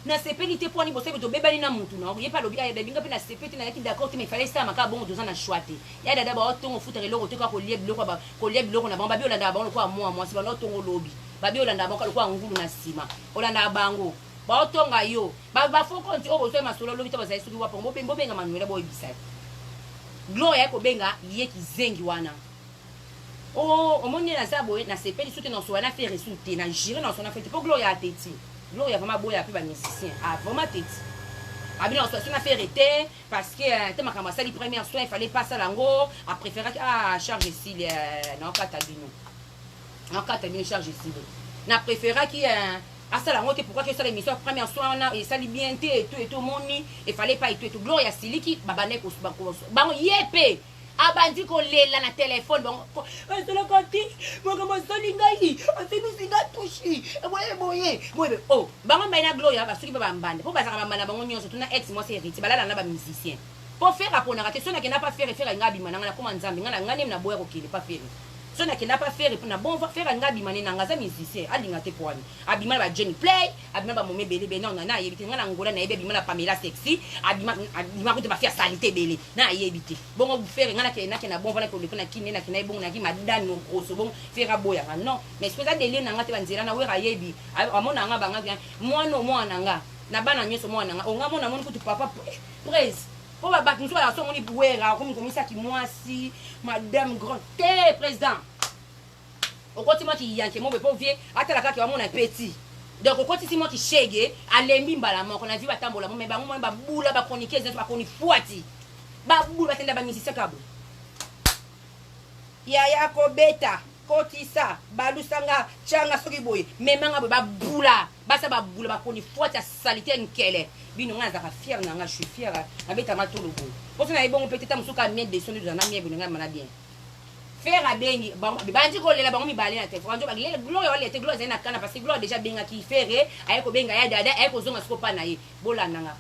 na sepelité pour ni bosé to bebani na mutu na ye pa lobi ya dada binga pe na sepelité na yaki d'accord mais fallait ça maka bongo dozana na choité ya dada ba otongo futere loko te ko lié biloko na bamba bi olanda ba ko moi si ba otongo lobi ba bi olanda ba ko ngulu na sima olanda bango ba otonga yo ba fo konti o bozo masolo lobi to ba zaisuki wa pombo benga Manuela boy bisai Gloria ko benga ye kizengi wana oh omoni na za boye na sepeli soute na so na faire soute na gérer na so na fait pour Gloria teti Gloria vraiment boya pe ba musicien ah vraiment teti abi na so na faire été parce que te makamba ça les premières soins il fallait pas ça lango a préféré à charge ici na katabino charge ici na préféré qui à ça la montée pourquoi que ça l'émission première soir et ça bien et tout moni il fallait pas et tout Gloria siliki babane ko bango yepé abandi ko lela na téléphone bon c'est le côté moi comme ça lingai c'est nous singa touchi boye oh bango baina Gloria ba soki ba mbande pour ba saka bambana bango nyonso tuna ex moi c'est héritier balala na ba musicien pour faire rapport na raté so na ke na pas faire ngabi mananga na koma nzambe ngana ngane na boya ko kile pas faire so na ke na pas faire pour na bon faire ngabi manena ngaza musicien alinga te poani abima ba Jenny Play abima ba momé belé non na yebite ngana ngola na yebe bima na Pamela Sexy abima ko te ba faire salité belé na yebite bon vous faire ngana ke na bon vala ko le na kine na kina bon na ki madame no grosso bon faire boya non mais ce que ça délire na ngate banzela na wera yebi amona nga banga moi no moi nanga na bana nyeso moi nanga onga mona mona ko tu papa praise pour ba bak nso la so moni bouera comme ça qui moi si madame grand té président au côté moi qui yanke mo be pas vieux ata la ka ki wa mona petit donc au côté si moi qui shege alembi mbala moko na vi batambola mo me bango mo ba bula ba chroniquer ba koni fuati ba bula tenda ba misisa kabo ya ko beta kotisa balusanga changa soki boye memanga ba bula basa ba bula ba koni fuati a salité nkele bino nga zaka fier na nga je suis fier abeta matolo boye pour ça na bon peut-être musuka mettre des sons de na mie bino nga mana bien faire à bengi bandi ko lela bango mibale na téléphone njo bagile Gloria wale te Gloria na kana parce que Gloria déjà benga ki faire ayeko benga ya dada ayeko zonga skopa na ye bola nanga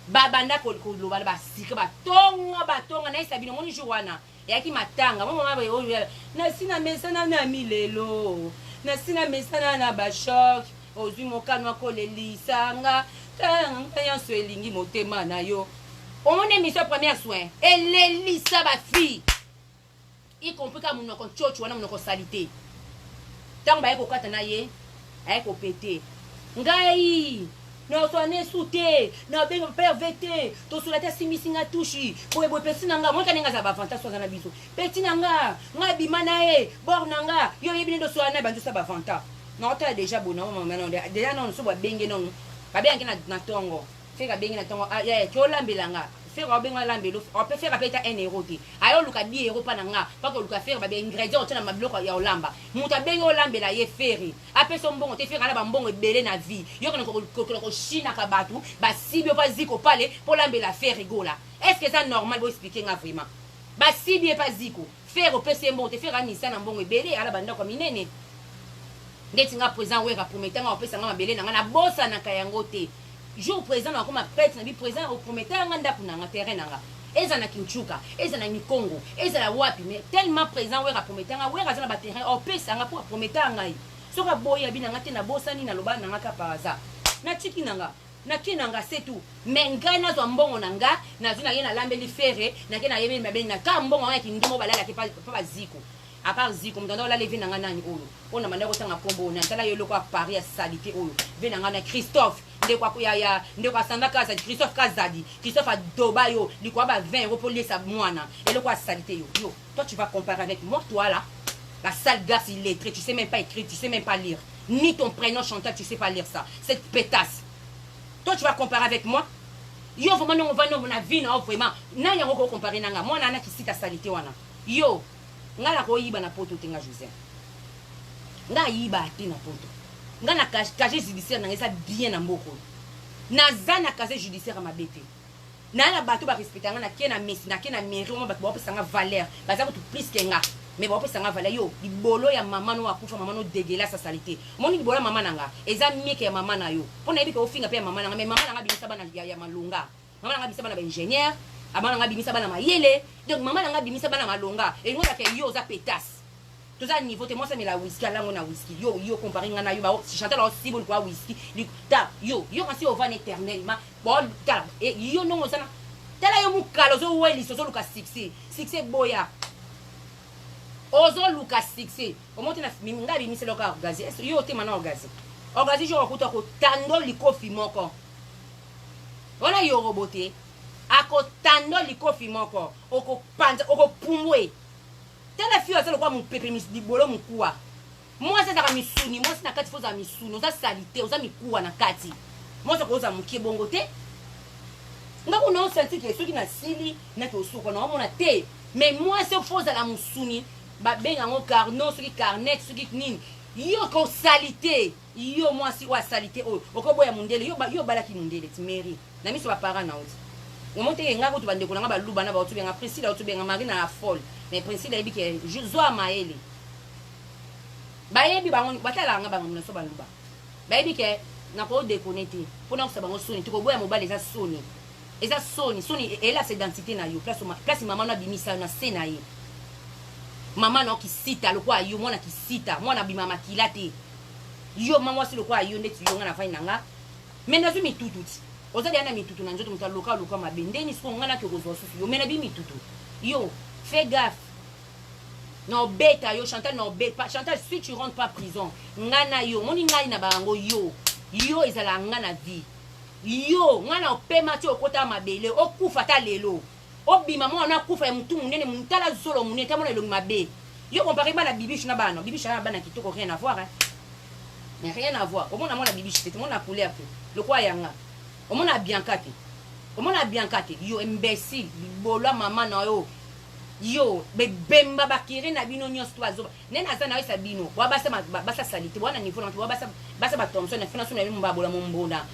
babanda ko loba ba sika ba tonga na isa bino moni jowana yaki matanga mo mama ba na sina mesana na milelo na sina mesana na ba shock ozwi mokanwa ko lelisanga tanga so elingi motema na yo on est mission première soin et lelisa ba fille y compris ka munoko chocho wana munoko salité tant ba yeko kata na ye ayeko pété ngai no so ne souté na bengo perverté to sur la tête simisinga touchi boye boye pesina nga moi kanenga za ba fantasme na biso petina nga bima na e bor nanga yo yebine do so na bantu sa ba fanta na ota déjà bona maman non déjà non so ba benge non ba bengi na tongo feka bengi na tongo ya to lambelanga faire benga lambelo on peut faire apeta 1 euro ti ayo luka 10 euros pa nanga pas que luka faire ba ingrédients tena mabloko ya olamba muta benga olambela ye feri ape so mbongo te faire ala ba mbongo ebele na vie yo ko china ka batu ba sibio pas ziko pale pour lambela faire rigola est-ce que ça normal vous expliquer nga vraiment ba sibio pas ziko faire au pc mbongo te faire ani sana mbongo ebele ala banda ko minene ndeti nga présent wera prometanga opesa nga mabele nanga na bossa na kayango te jour présent na koma pète na bi présent au prometteur nganda kuna nga terrain nanga eza na Kinchuka eza na Mikongo eza la wapi mais tellement présent wera prometteur nga wera za ba terrain opesa nga pour prometteur ngai soka boya bi nanga te na bosani na loba nanga ka paraza na chiki nanga na kinanga c'est tout mais ngai na zo mbongo nanga na zuna ye na lambeli ferre na ke na yebe mabeli na ka mbongo nga kindimo balala ke pa ziko à part Ziko, on a levé dans un olo. On a mandé autant à combo. On a eu le quoi Paris à salité olo. Venanga Christophe. De quoi ya de quoi Sandaka Christophe Kazadi. Christophe a Dobayo. Du quoi 20 euros pour les sa moana. Et le quoi salité yo. Yo, toi tu vas comparer avec moi, toi là. La sale garce illettrée, tu sais même pas écrire, tu sais même pas lire. Ni ton prénom Chantal, tu sais pas lire ça. Cette pétasse. Toi tu vas comparer avec moi. Yo vraiment on va nous na vie non vraiment. Na ya ko comparer nanga. Moi nana qui cite ta salité wana. Yo ngala ko yiba na poto tenga José nga yiba ati na poto nga na casier judiciaire na ngesa bien na mboko na zana casier judiciaire mabete na la bato ba respecter nga na kena messi na kena mairie mo ba pesa nga valeur ba za ko plus que nga mais ba pesa nga valeur yo libolo ya mama no akufa mama no degela sa salité moni libolo ya mama nanga eza mieke ya mama na yo pona yebi ko finga pe ya mama nanga mais mama nanga bimisa bana ya malunga mama nanga bimisa bana ba ingénieur abana nga bimisa bana mayele donc maman nga bimisa bana malonga et ngona ke yo za pétasse tout ça niveau te moi ça mais la whisky là on a whisky yo comparer nga na yo ba si Chantal aussi bon quoi whisky ta yo kasi au van éternellement bon ta et yo non ça tala yo mukalo zo weli so luka 6 boya ozo luka 6 o monte na nga bimisa loka gazi yo te mana gazi jo ko ko tando likofi moko ona yo roboté akotando likofi moko oko panza oko pumwe tala fille azala kwa mon pepe libolo mkuwa moi ça za misuni moi c'est na kati foza misuni oza salité oza mikuwa na kati moi ça koza mukie bongo te ngako na senti que soki na sili na to suko na mona te mais moi c'est foza la musuni ba benga ngo carno soki carnet soki nini yo ko salité yo moi si wa salité o okoboya mundele yo balaki mundele timeri na miso ba parents na oti omonte ngako to bandeko na ba luba na ba otu benga Priscilla otu benga Marina la folle mais Priscilla ebi ke zo maele bayebi bango batala nga bango na so baluba bayebi ke na ko déconnecter pona ko sabango soni to ko boya mobile eza soni et là c'est identité na yo place maman na bimisa na sena ye maman no kisita lokwa yo mwana kisita mwana bimama kilate yo mama si lokwa yo ndeti yo nga na fai nanga mena zu mitututi ozali ana mitutu na njoto mutaloka lokwa mabendeni siko nga na ko zo susu yo mena bi mitutu yo fais gaffe no beta yo Chantal no beta Chantal si tu rentres pas prison ngana yo moni ngai na bango yo ezala ngana vie yo ngana opema ti okota mabele okufa ta lelo obima mwana akufa ya mutu munene mutala zolo munene ta mona elongi mabe yo comparé bana bibiche na bana kitoko rien à voir hein mais rien à voir omona mona bibiche c'est mona couleur te le quoi yanga omona bianca te yo imbécile bolo mama na yo bemba bakiri na bino nyonso to azoba nena za na yo sabino wa basa salite wana niveau na to basa ba Thompson na fina so na mba bola mombona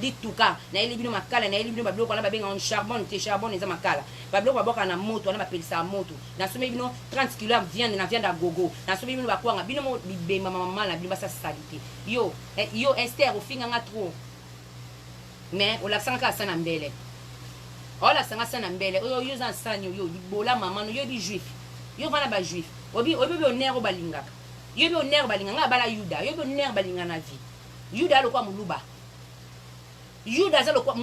dituka na eli bino makala na eli bino babloko na babenga on charbon eza makala babloko baboka na moto na bapelisa moto na somme bino 30 kg viande à gogo na somme bino bakwanga bino mo bibemba mama na bino basa salite yo Esther ofinga nga trop mais on la sanga sana mbele ola sanga sana mbele yo za sanyo yo libola mama no yo bi juif yo vana ba juif obi onero balingaka yo bi onero balinganga bala yuda yo bi onero balinga na vie yuda lo kwa muluba yuda za lo kwa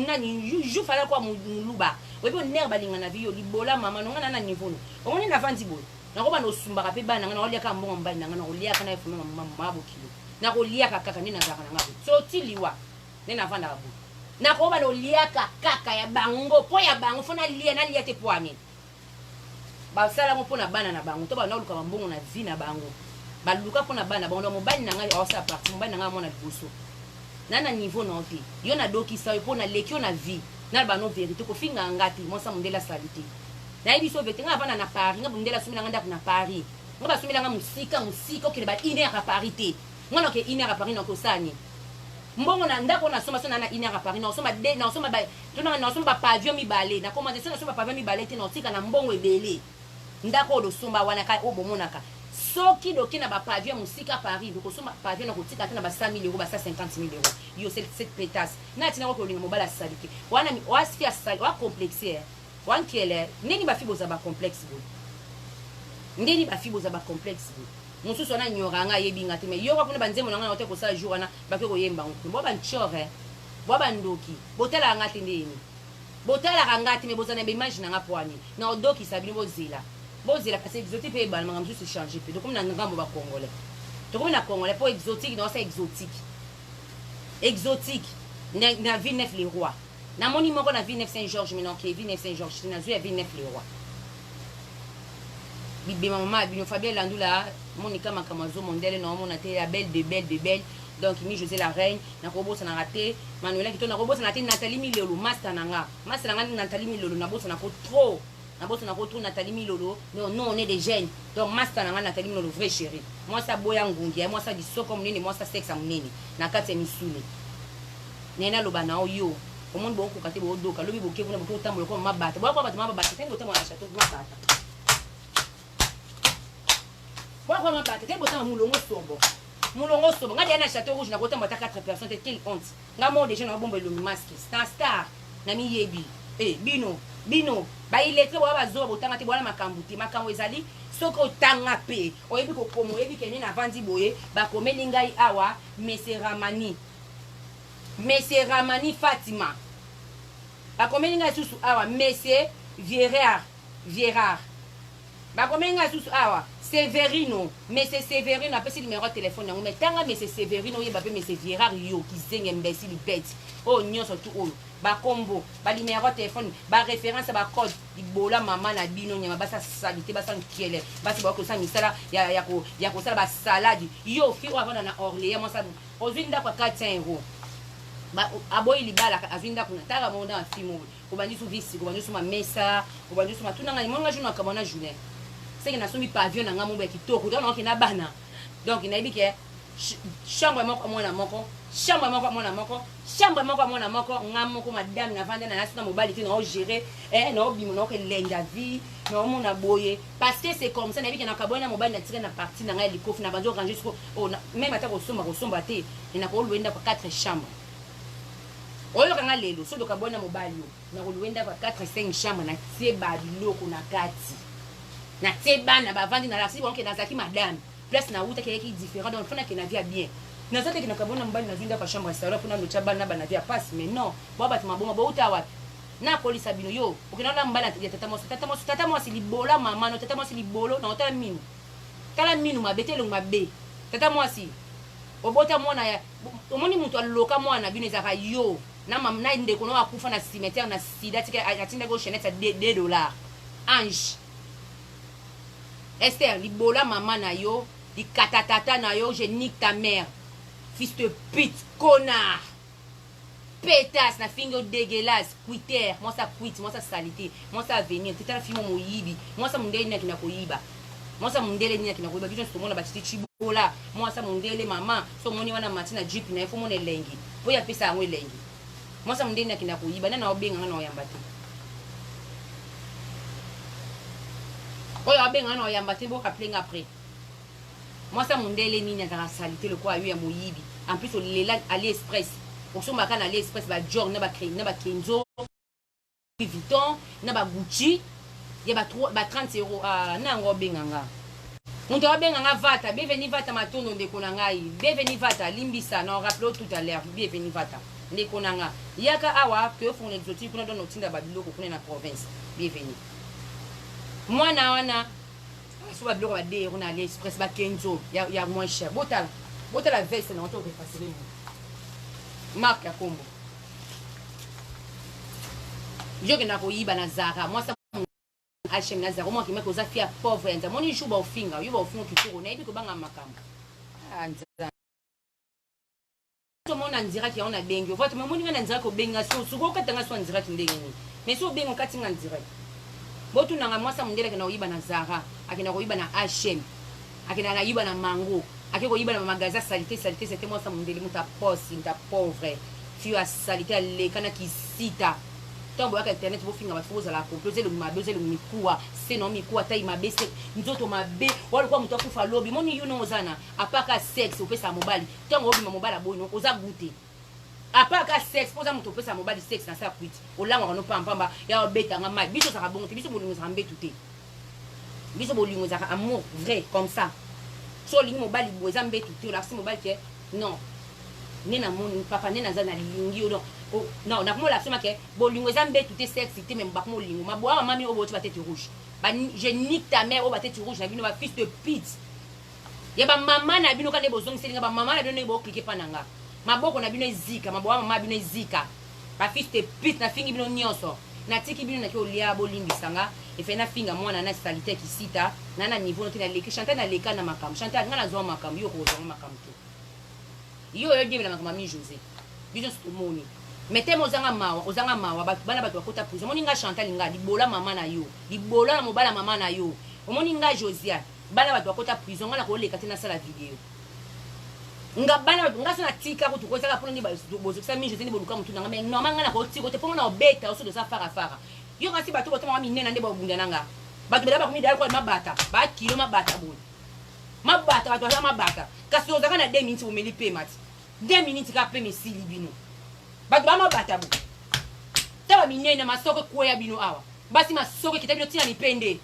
nani juif ala kwa muluba obi onero balinga na vie yo libola mama no ngana na niveau no omoni na vandi boy na ko ba no sumbaka pe bana ngana olia ka mbongo mbali na ngana olia ka na ifume mama bokilo na ko lia ka kaka nina zaka na ngapo so tiliwa nina vanda abu na ko ba no lia kaka ya bango po ya bango fona lia na lia te poani ba sala mo pona bana na bango to ba na luka mbongo na vie na bango ba luka pona bana bango mo bani na ngai osa parti mo bani na ngai mo na liboso na niveau na ote yo na doki sa yo pona lekio na vie na ba no vérité ko finga ngati mo sa mundela salite na ibi so vete nga bana na Paris nga mundela sumila nganda na Paris nga sumila nga musika okele ba ine à Paris te ngana ke ine à Paris na ko sani mbongo na ndako na soma sona na inera Paris na soma de na soma ba tuna na soma pavillon mibale na koma na soma pavillon mibale te na tika na mbongo ebele ndako lo soma wana ka obomonaka soki doki na ba pavillon musika Paris ko soma pavillon na kotika te na ba 100 000 € ba 150 000 €. Yo cette pétasse na tina ko linga mobala salite wana wasfi asali wa complexer wan kele nini ba fibo za ba complexe bo ndeni ba fibo za ba complexe bo mususu na nyoranga yebinga te mais yo kwa kuna banzemo na ngana ote ko sa jour na bake ko yemba ngo bo ban chore bo bandoki botela ngati ndeni botela ngati me bozana be imagine nga poani na odoki sabini bozela kasi exotique pe ban mangam juste changer pe donc na ngambo ba congolais to comme na congolais po exotique non c'est exotique na Villeneuve les rois na moni moko na Villeneuve Saint-Georges mais non que Villeneuve Saint-Georges na zu Villeneuve les rois bibi mama bino Fabien Landula Monica Makamazo mondele no mona te la belle de belle donc mi José la reine na kobosa na raté Manuela kito na kobosa na te Nathalie Milolo master nanga Nathalie Milolo na bosa na ko trop Nathalie Milolo non on est des jeunes donc master nanga Nathalie Milolo vrai chérie moi ça boya ngungi moi ça disoko munene moi ça sexe munene na kati misuni nena loba na yo omonde bo ko kate bo doka lobi bo ke bona bo tambo ko mabata bo ko mabata tendo temo na chateau mabata kwa mabata tendo temo mulongo sobo ngadi na chateau rouge na ko temo ta 4 personnes te quelle honte ngamo déjà na bombo lo masque star na mi yebi bino ba iletre bo ba zo bo tanga te bo na makambo ezali soko tanga pe oyebi ko komo yebi kene na vandi boye ba komeli ngai awa Monsieur Ramani Fatima ba komeli ngai susu awa Monsieur Vierard bakomenga susu awa Severino mais c'est Severino apesi numéro de téléphone yango mais tanga mais c'est Severino yeba pe mais c'est Vierar yo kizenge imbécile bête oh nyonso tout oyo bakombo ba numéro de téléphone ba référence ba code libola mama na bino nyama basa salité basa nkiele basi ba ko sa misala ya ko sala ba salade yo fi avant na Orléans moi ça ozinda kwa 400 euros ba aboyi libala azinda kuna tala monda na fimo ko bandi su visi ko bandi su ma mesa ko bandi su ma tunanga monga juna kamona journée c'est que na somi pavillon na ngambo ya kitoko donc na bana donc na ibike chambre moko mwana moko chambre moko mwana moko chambre moko mwana moko ngamoko madame na vanda na nasina mobali ti na o gérer na obimo na ko lenga vie na mona boye parce que c'est comme ça na ibike na kabona mobali na tire na partie na ngai likofu na banjo ranger jusqu'au même ata ko somba te na ko luenda kwa 4 chambres oyo kanga lelo so do kabona mobali yo na ko luenda kwa 4 5 chambres na tie ba biloko na kati na tebana bavandi na lasi bonke na zaki madame place na uta qui différent donc fona que na via bien na zote que na kabona mbali na zinda kwa chambre salon kuna no chabana bana via passe mais non bo batu maboma bo uta wapi na polisi abino yo ukinaona mbali ya tata mo libola mama no tata mo libolo na otala minu mabetelo mabe tata mo si obota mwana ya omoni muntu aloka mwana bino ezaka yo na mam na ndeko no akufa na cimetière na sida tika atinda go chenette $2 ange Esther, libola maman na yo, li katatata na yo, je nique ta mère. Fils de pute, connard. Pétasse, na fingo dégueulasse, quitter. Moi ça quitte, moi ça salité, moi ça venir. Teta la fille mo yibi. Moi ça mundele na kina ko yiba. Moi ça mundele ni na kina ko yiba. Bijo somo na batiti chibola. Moi ça mundele maman, so moni wana matina jeep na ifo mone lengi. Boya pesa ngwe lengi. Moi ça mundele na kina ko yiba na obenga na oyamba te. Oyo abenga na oyamba te bo kaplenga après. Moi ça mundele nini na salité le quoi ya moyibi. En plus on lela AliExpress. On somba kana AliExpress ba Dior na ba Kenzo. Louis Vuitton na ba Gucci. Ya ba 30 euros na ngo benganga. Muntu abenganga vata, bienvenue vata matondo ndeko na ngai. Bienvenue vata limbisa na on rappelé tout à l'heure. Bienvenue vata. Ndeko na nga. Yaka awa que font l'exotique kuna don otinda ba biloko kuna na province. Bienvenue. Mwana wana soit biloko ba de on AliExpress ba Kenzo ya moins cher. Botala veste na on te refacer marque ya kombo. Yo ke na ko yiba na Zara. Moi ça H&M na Zara moi ki meko za fia pauvre nza. Moni juba ofinga, yo ba ofinga kitoko na ibi ko banga makambo. Nza. To mona ndira ki on a bengi. Vote moni ngana ndira ko benga so ko katanga so ndira tindenge ni. Mais so bengo katinga ndira. Botu nanga mwasa mundele ke na yiba na Zara, akina ko yiba na H&M. Akina na yiba na Mango. Akiko yiba na magasin salité c'était moi ça mundele muta poste nta pauvre. Fio a salité le kana ki sita. Tombo ya internet bo finga ba foza la composer le mabezo le mikuwa sinon mikuwa tai mabese nzoto mabe wali kwa mtu akufa lobi moni yuno ozana apaka sex opesa mobile tombo obi mobile abono oza goûter apaka sex poza mtu opesa mobile sex na sa quit olanga kono pamba ya obeta nga mai biso saka bongo biso bolingo saka mbetu te biso bolingo saka amour vrai comme ça so lingo mobile boza mbetu te la si mobile ke non nena moni papa nena zana lingi odo oh non na la sema ke bolingo zambe tout est sexy te même ba mo lingo ma boa mami o boti ba tête rouge ba je nique ta mère o ba tête rouge na bino ba fils de pute ya ba mama na bino ka ne bozong selinga ba mama na bino ne bo cliquer pananga maboko na bino ezika ma boa mama bino ezika ba fils de pute na fingi bino nyonso na tiki bino na ki olia bolimbisanga e fe na finga mwana na salité ki sita na niveau notina leki chanter na leka na makam chanter ngana zo makam yo ko zo makam to yo bien na mami José biso moni mettez-moi ozanga mawa bana bato bakota prison moni nga Chantal nga libola mama na yo libola na mobala mama na yo omoni nga Josia bana bato bakota prison nga na ko leka tena sala video nga bana nga sana tika ko tuko sala pona ni bozo sa mi José ni boluka mutu nga mais normal nga na ko tiko te pona na obeta oso de sa fara yo nga si bato boto mama minena nde ba bunda nanga bato bela ba ko mi dal ko mabata ba kilo mabata bon mabata bato ya mabata kasi ozaka na 2 minutes omeli payment 2 minutes ka payment si libino bato bama batabu taba minene masoko kuya bino awa basi masoko kitabino tina mipende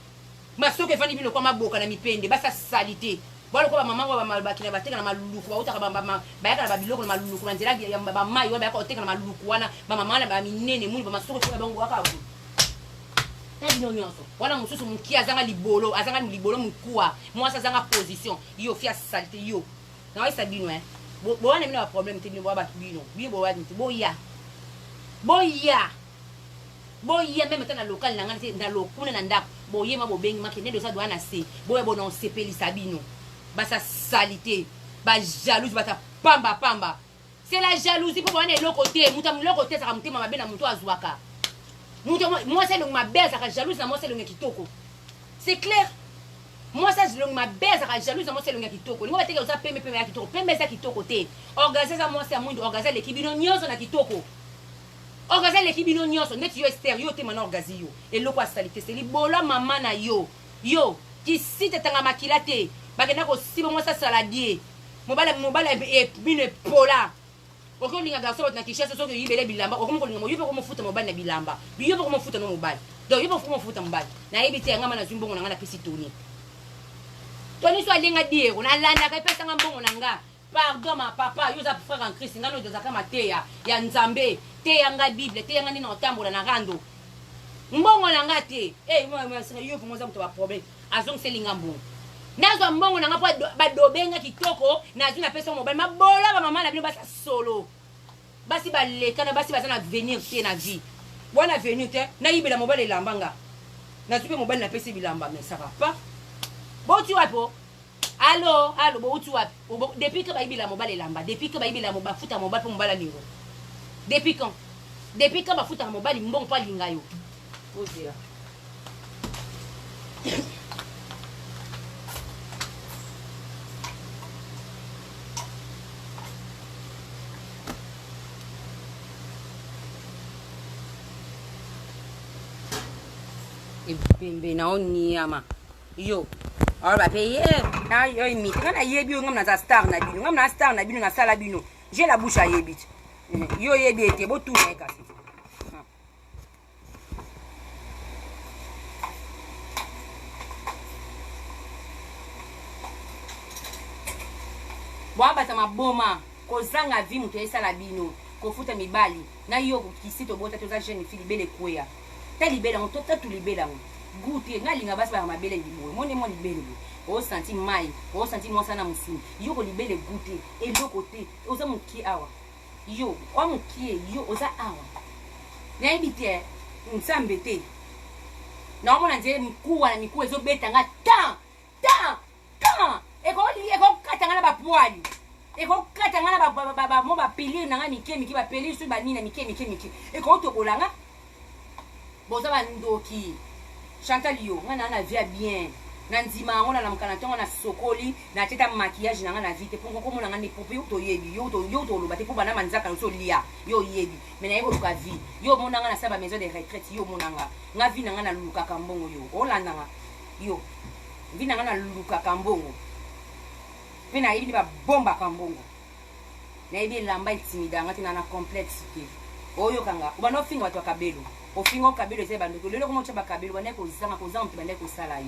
masoko efani bino kwa maboka na mipende basa salite balo kwa mama wa malbaki na bateka na maluluku bautaka bamba bayaka na babiloko na maluluku na nzela ya baba mai wa bayaka oteka na maluluku wana mama mana ba minene muli ba masoko kuya bango waka ku bino nyonso wana mosusu moki azanga libolo mokua mwasi azanga position yo fia salite yo naoyesa bino bowana bino baproblème te bino boya bato bino boyani te boya meme ta na local na ngana te na lokuna na ndako boyema bobengi makende dosa doa na se boya bona osepelisa bino basa salite ba jalouse bata pamba c'est la jalousie pour boana eloko te muta muloko te saka mutema mabe na mutu azwaka moi c'est le ma belle saka jalouse na moi c'est le kitoko c'est clair moi ça je le ma belle saka jalouse na moi c'est le kitoko ngo bateke osa pembe ya kitoko pembe sa kitoko te organiser ça moi c'est à mwindi organiser l'équipe bino nyonso na kitoko organiser l'équipe bino nyonso neti yo extérieur te mana organiser yo eloko asalite c'est libola mama na yo ki site tanga makila te bagenda ko sibo moi ça saladier mobala e bino pola oko linga garçon na kishasa soki yibele bilamba oko linga mo yupe ko mofuta mobali na bilamba yupe ko mofuta no mobali donc yupe ko mofuta mobali na yebite ngama na zumbongo na ngana pesi toni so alinga diero na landa ka pesa ngambongo na nga pardon ma papa yo za frère en Christ ngano de zakama teya ya nzambe teya nga bible teya nga nina otambola na rando mbongo na nga te moi yo pour moi ça me ba problème azong selinga mbongo nazo mbongo na nga po badobenga kitoko nazo na pesa mobile mabola ba mama na bino basa solo basi baleka na basi bazana venir te na vie bona venir te na yibela mobile lambanga na tupe mobile na pesa bilamba mais ça va pas bon tu wapo allo bon tu wapo depuis que ba yibela mobile lamba depuis que ba yibela mobile futa mobile po mobile lingo depuis quand ba futa mobile mbongo pa linga yo ozira bimbe na oniama yo alors ba payer yo imite kana yebi ngam na star na bino na sala bino j'ai la bouche à yebit yo yebi ete bo tout na kasi bwaba ta maboma kozanga vi muto esala bino kofuta mibali na yo kisito bota toza jeune fille bele kwea talibela on tota tulibela goûter ngalinga basi ba mabele liboye moni libele o senti mai o senti mo sana musini yo ko libele goûter et de côté oza muki awa yo o muki yo oza awa na ibite nsambete na mona nje mikuwa na mikuwa ezo betanga ta e ko katanga na ba poali e ko katanga na ba mo ba pili na nga miki ba pili su ba nina miki e ko to bolanga boza ba ndoki Chantal yo ngana na via bien na ndima ngona na mkana tonga na sokoli na teta maquillage na ngana vite pongo ko mona ngani popi to yebi yo to lo bate po bana manzaka so lia yo yebi mena yebo luka vi yo mona ngana saba maison de retraite yo mona nga vi na ngana luka kambongo yo olanda nga yo vi na ngana luka kambongo pena yibi ba bomba kambongo na yibi lamba intimida ngati na complexité oyo kanga ubano finga watu akabelo ofingo kabelo ese bandoko lelo komo chaba kabelo bane ko zanga mpe bane ko sala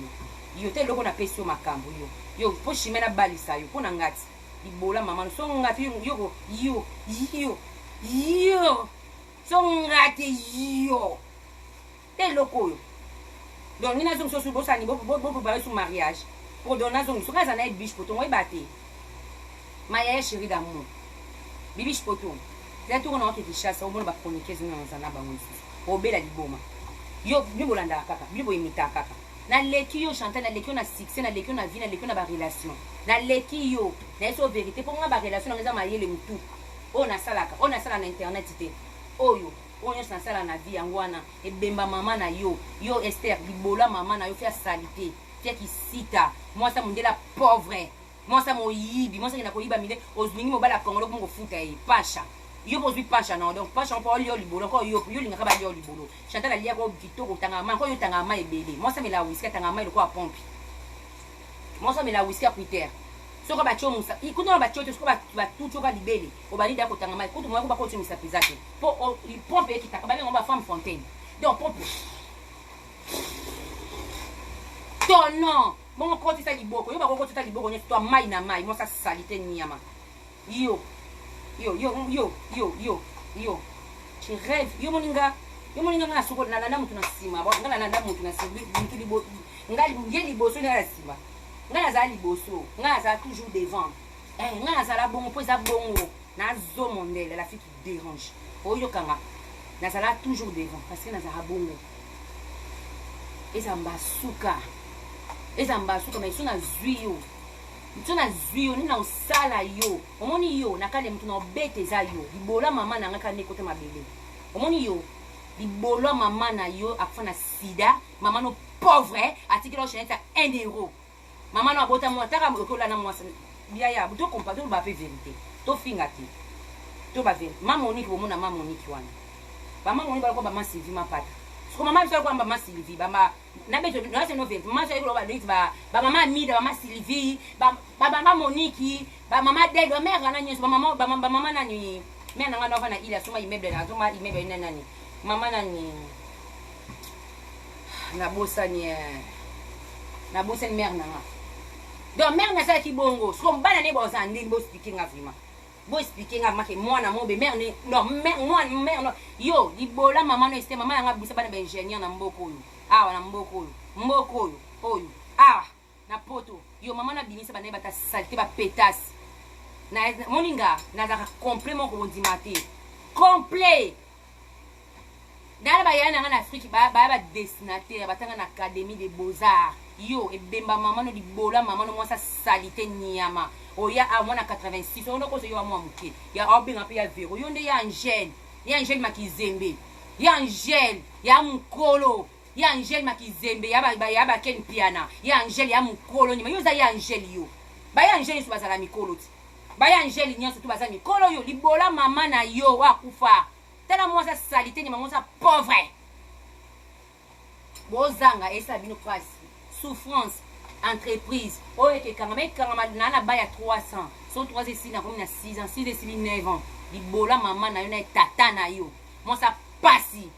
yo te loko na pesio makambo yo po shimena balisa yo pona ngati ibola mama so ngati yo so ngati yo te loko yo donc ni nazo so bo sani bo préparer son mariage pour donner nazo so kaza na biche poto ngoi bate maya chérie d'amour bibiche poto c'est tout on a été chasse au bon ba chroniquer dans zana bango obela liboma yo bibolanda kaka bibo imita kaka na leki yo chanter na leki na succès na leki na vie na leki na ba relation na leki yo na eso vérité pour nga ba relation nga za mayele mutu o na sala na internet te oyo onyo na sala na vie ngwana ebemba mama na yo Esther libola mama na yo fia salité fia kisita moi ça mondela pauvre moi ça moyibi moi ça na koyiba mine ozwingi mobala kongolo ko futa e pasha yo bozwi pasha non donc pasha on parle yo libolo ko yo linga ka ba yo libolo Chantal alia ko kitoko tanga ma ko yo tanga ma ebele moi ça me la whisky tanga ma ko a pompe moi ça me la whisky a Twitter so ko ba cho musa ikuno ba cho to ko ba tout cho ka libele o ba lida ko tanga ma ko to mo ko ba ko cho misa pizake po pompe ki taka ba le ngomba femme fontaine donc pompe to non bon ko ti sa liboko yo ba ko ti sa liboko ni to mai na mai moi ça salité nyama yo tu rêves yo moninga yo moninga nga soko na landa mutu na sima nga na landa mutu na sima mutu libo nga ye liboso na sima nga na za liboso nga na za toujours devant nga na za la bongo po za bongo na zo mondele la fille qui dérange oyo kanga na za la toujours devant parce que na za bongo ezamba suka mais sona zuyo ni na osala yo omoni yo nakale mutu na obete za yo libola mama na nga kane kote mabele omoni yo libola mama na yo akufa na sida mama no pauvre atikela ochenete ya 1 euro mama no abota mwa taka okola na mwasa biaya to compare to ba pe vérité to finga te to ba vérité mama Monique bomona mama Monique wana ba mama Monique ba ko ba ma Sylvie ma pata so mama biso ko ba ma Sylvie ba ma na beto no se no vérité mama so ko ba dit ba mama Mida ba ma Sylvie ba mama Monique ba mama Del ba mère na nyeso ba mama na ni mère na nga no na ila soma immeuble na soma immeuble na nani mama nani na bosa ni mère nanga donc mère na sa ki bongo so mbana ne bo sa ndi bo speaking afima bo speaking af make mwana mo be mère ne non mère no yo libola mama no este mama yanga bisa bana ba ingénieur na mboko oyo awa na mboko oyo awa na poto yo mama na binisa bana bata salté ba pétasse na moninga na za complet mon ko ndimate complet dans ba yana en Afrique ba dessinateur batanga na académie des beaux-arts yo ebemba mama no libola mama no mwasa salité nyama oya a mwana 86 on ko so yo mwa muke ya obinga pe ya vero yo nde ya Angel Makizembe ya Angel ya mukolo ya Angel Makizembe ya ba Ken Piana ya Angel ya mukolo nyima yo za ya Angel yo ba ya Angel so bazala mikolo ti ba ya Angel nyanso to bazala mikolo yo libola mama na yo wa kufa tala mwasa salité nyima mwasa pauvre bozanga esa bino kwasi souffrance entreprise oyo ke kangama na ba ya 300 so 3 ici na comme na 6 ans 6 ici 9 ans libola mama na yo na tata na yo mwasa pasi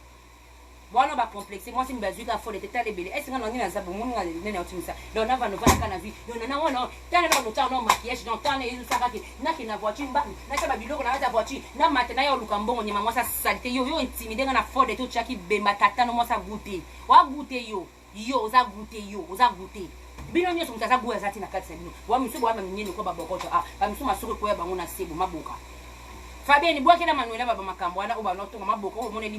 bwana ba complexe moi c'est mbazuka fo de tata lebele est-ce que ngani na zabu munu ngale nene otimisa donc na va no va kana vie donc na wana tana na no no maquillage donc tana ezo saka ke na ke na voiture mba na chaba biloko na za voiture na mate na yo luka mbongo nyama mwasa salite yo intimide na fo de to chaki bemba tata no mwasa goûter wa goûter yo oza goûter bino nyoso mutaza goûter zati na kati bino wa miso bwa manyene ko babokoto ba miso masoko ko ya bango na sebo maboka Fabien bwake na Manuela baba makambo wana oba no tonga maboka o mone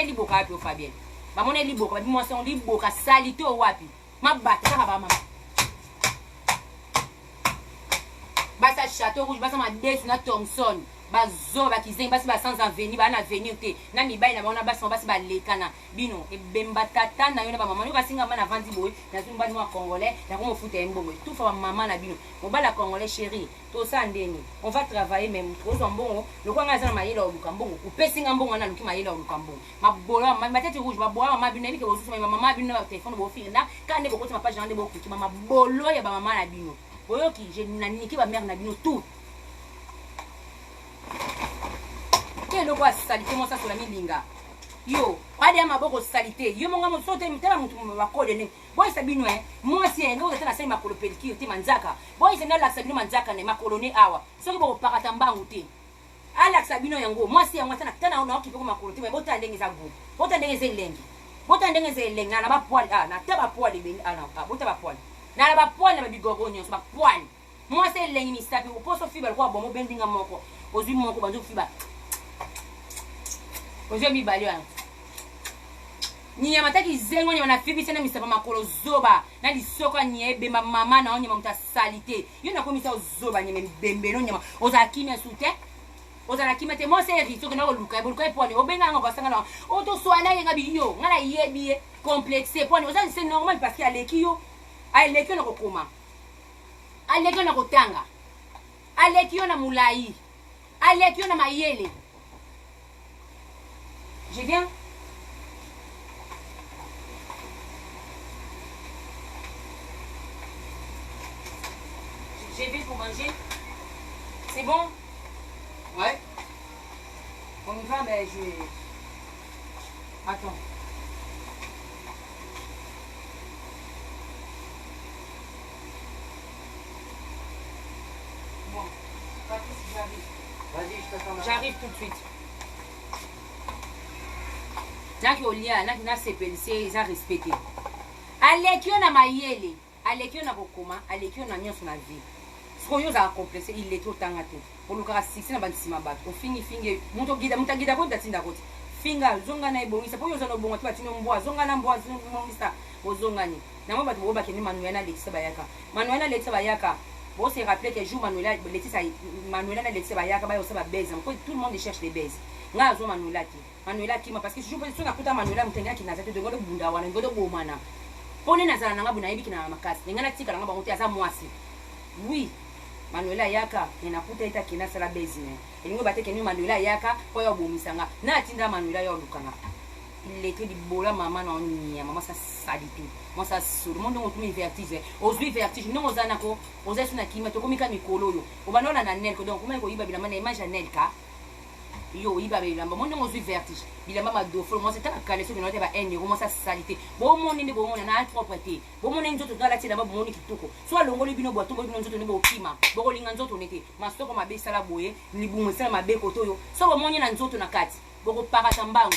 liboka api o Fabien ba mone liboka ba bimotion liboka salite o wapi mabata kaka ba mama basa Château Rouge basa ma desu na Thompson bazo bakizengi basi ba sans avenir ba na avenir te na mibai na baona basi ba lekana bino ebemba tata na yo na ba mama yo basinga mana vandi boy na zumba ni wa congolais na ko mofuta mbongo tout fa mama na bino mobala congolais chéri to sa ndeni on va travailler même trop mbongo lokwa nga za mayela oluka mbongo upesinga mbongo na luki mayela oluka mbongo mabola matete rouge babola mama bino ebike bosusu mama bino na téléphone bo finda kande bo kotima page ndé bo kuki mama bolo ya ba mama na bino boyoki je na niki ba mère na bino tout kendo kwa salite mo sa sur la milinga yo ade ama boko salite yo monga mo sote mtela mutu ba kode ne boy sabino moi si ngo tena sema makolo peliki te manzaka boy se na la sabino manzaka ne makolo ne awa soki boko pakata mbangu te ala sabino yango moi si yango tena ona okipe ko makolo te me bota ndenge za go bota ndenge ze lengi na ba poil na te ba poil be na bota ba poil na ba poil na ba bigogo nyonso ba poil moi se lengi mi sapi o poso fiba kwa bomo bendinga moko ozwi moko banzo fiba oje mi balio nyama taki zengo nyama na fibi tena misapa makolo zoba na lisoko nyebe mama na nyama muta salite yo na komisa zoba nyama mbembe no nyama oza kimia sute oza na kimia te mo se rito kana oluka poni obenga ngo basanga na o to soana yenga biyo ngala yebi complexe poni oza c'est normal parce que aleki yo na kokoma aleki na kotanga aleki yo na mulai aleki yo na mayele. Je viens. J'ai vite pour manger. C'est bon? Ouais. On y va, mais je vais... Attends. Bon, Patrice, j'arrive. Vas-y, je t'attends là. J'arrive tout de suite. naki olia naki na sepelise eza respecté alekio na mayele alekio na kokoma alekio na nyonso na vie soyo za complexe il est trop tangato oluka sisi na bandisima bato ofingi fingi muto gida ko datinda ko finga zonga na ebongisa po yozo no bonga tu batino mbwa zonga na mbwa zongisa ozongani na mo bato bo bakeni Manuela Letisa bayaka Manuela Letisa bayaka bon se rappeler que jour Manuela Letisa bayaka ba yo se ba baiser tout le monde cherche des baises nga zo Manuela ki parce que je peux sur na kuta Manuela mtenga ki na zato de ngodo bunda wana ngodo bomana pone na zala nga buna yibiki na makasi ngana tika nga ba ngote asa mwasi oui Manuela yaka ninakuta ita kina sala bezine elingo bateke ni Manuela yaka po yo bomisanga na atinda Manuela yo lukanga il était di bola mama na onia mama sa saditu moi ça sur monde on trouve vertige ozui vertige non ozana ko ozesu na kima to komika mikolo yo obanona na nel ko donc comment ko iba bila mana image nel ka yo iba bila monde ozui vertige bila mama do fo moi c'est ta kale so note ba eni ko moi ça salité bo monde ndi bo monde na propreté bo monde nzoto dala ti ba monde kitoko so alongoli bino bo tongo bino nzoto ne bo kima bo ko linga nzoto nete masoko mabe sala boye libumu sala mabe koto yo so bo monde na nzoto na kati bo ko parata mbangu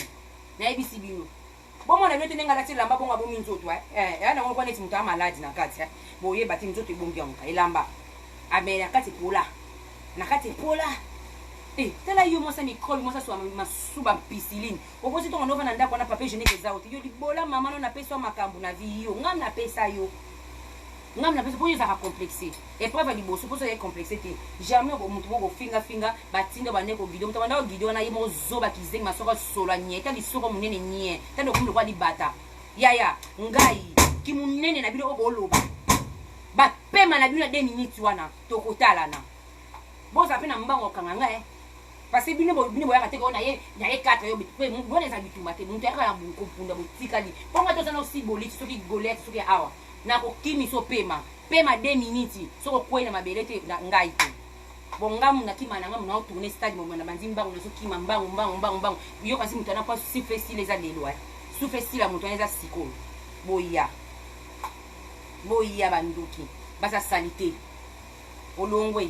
na ebisi bino bo mona bino tenenga lati lamba bonga bo minzoto na ngoko neti muta maladi na kati bo ye bati nzoto ebongi yanka elamba amela kati pola na kati pola tela yo mosa microbe mosa so masuba piscine okosi to ngova na ndako na papier hygiénique ezauti yo libola mama no na pesa makambu na vi yo ngam na pesa yo ngam na pesa po yo za complexé épreuve liboso po so ye complexé te jamais ko mutu ko finga batinda bane ko gido mutanda ko gido na ye mo zoba kizengi masoko solo nyeta lisoko munene nye tando kumlo kwa libata yaya ngai kimunene na bino oboloba ba pema na bino 2 minutes wana tokotala na boza pena mbango kanganga parce que bino boyaka te ko na ye 4 yo pe mbone za bituma te muntu yaka ya bunkopunda botikali ponga to sana aussi boliti soki golete soki awa na ko kimi so pema 2 minutes soko kwena mabelete ngai te bongamu na kima na ngamu na tourner stade mo na banzimba na so kima mbangu yo kasi mutana pas si facile les alelo su facile la mutana za siko boya banduki basa salité olongwe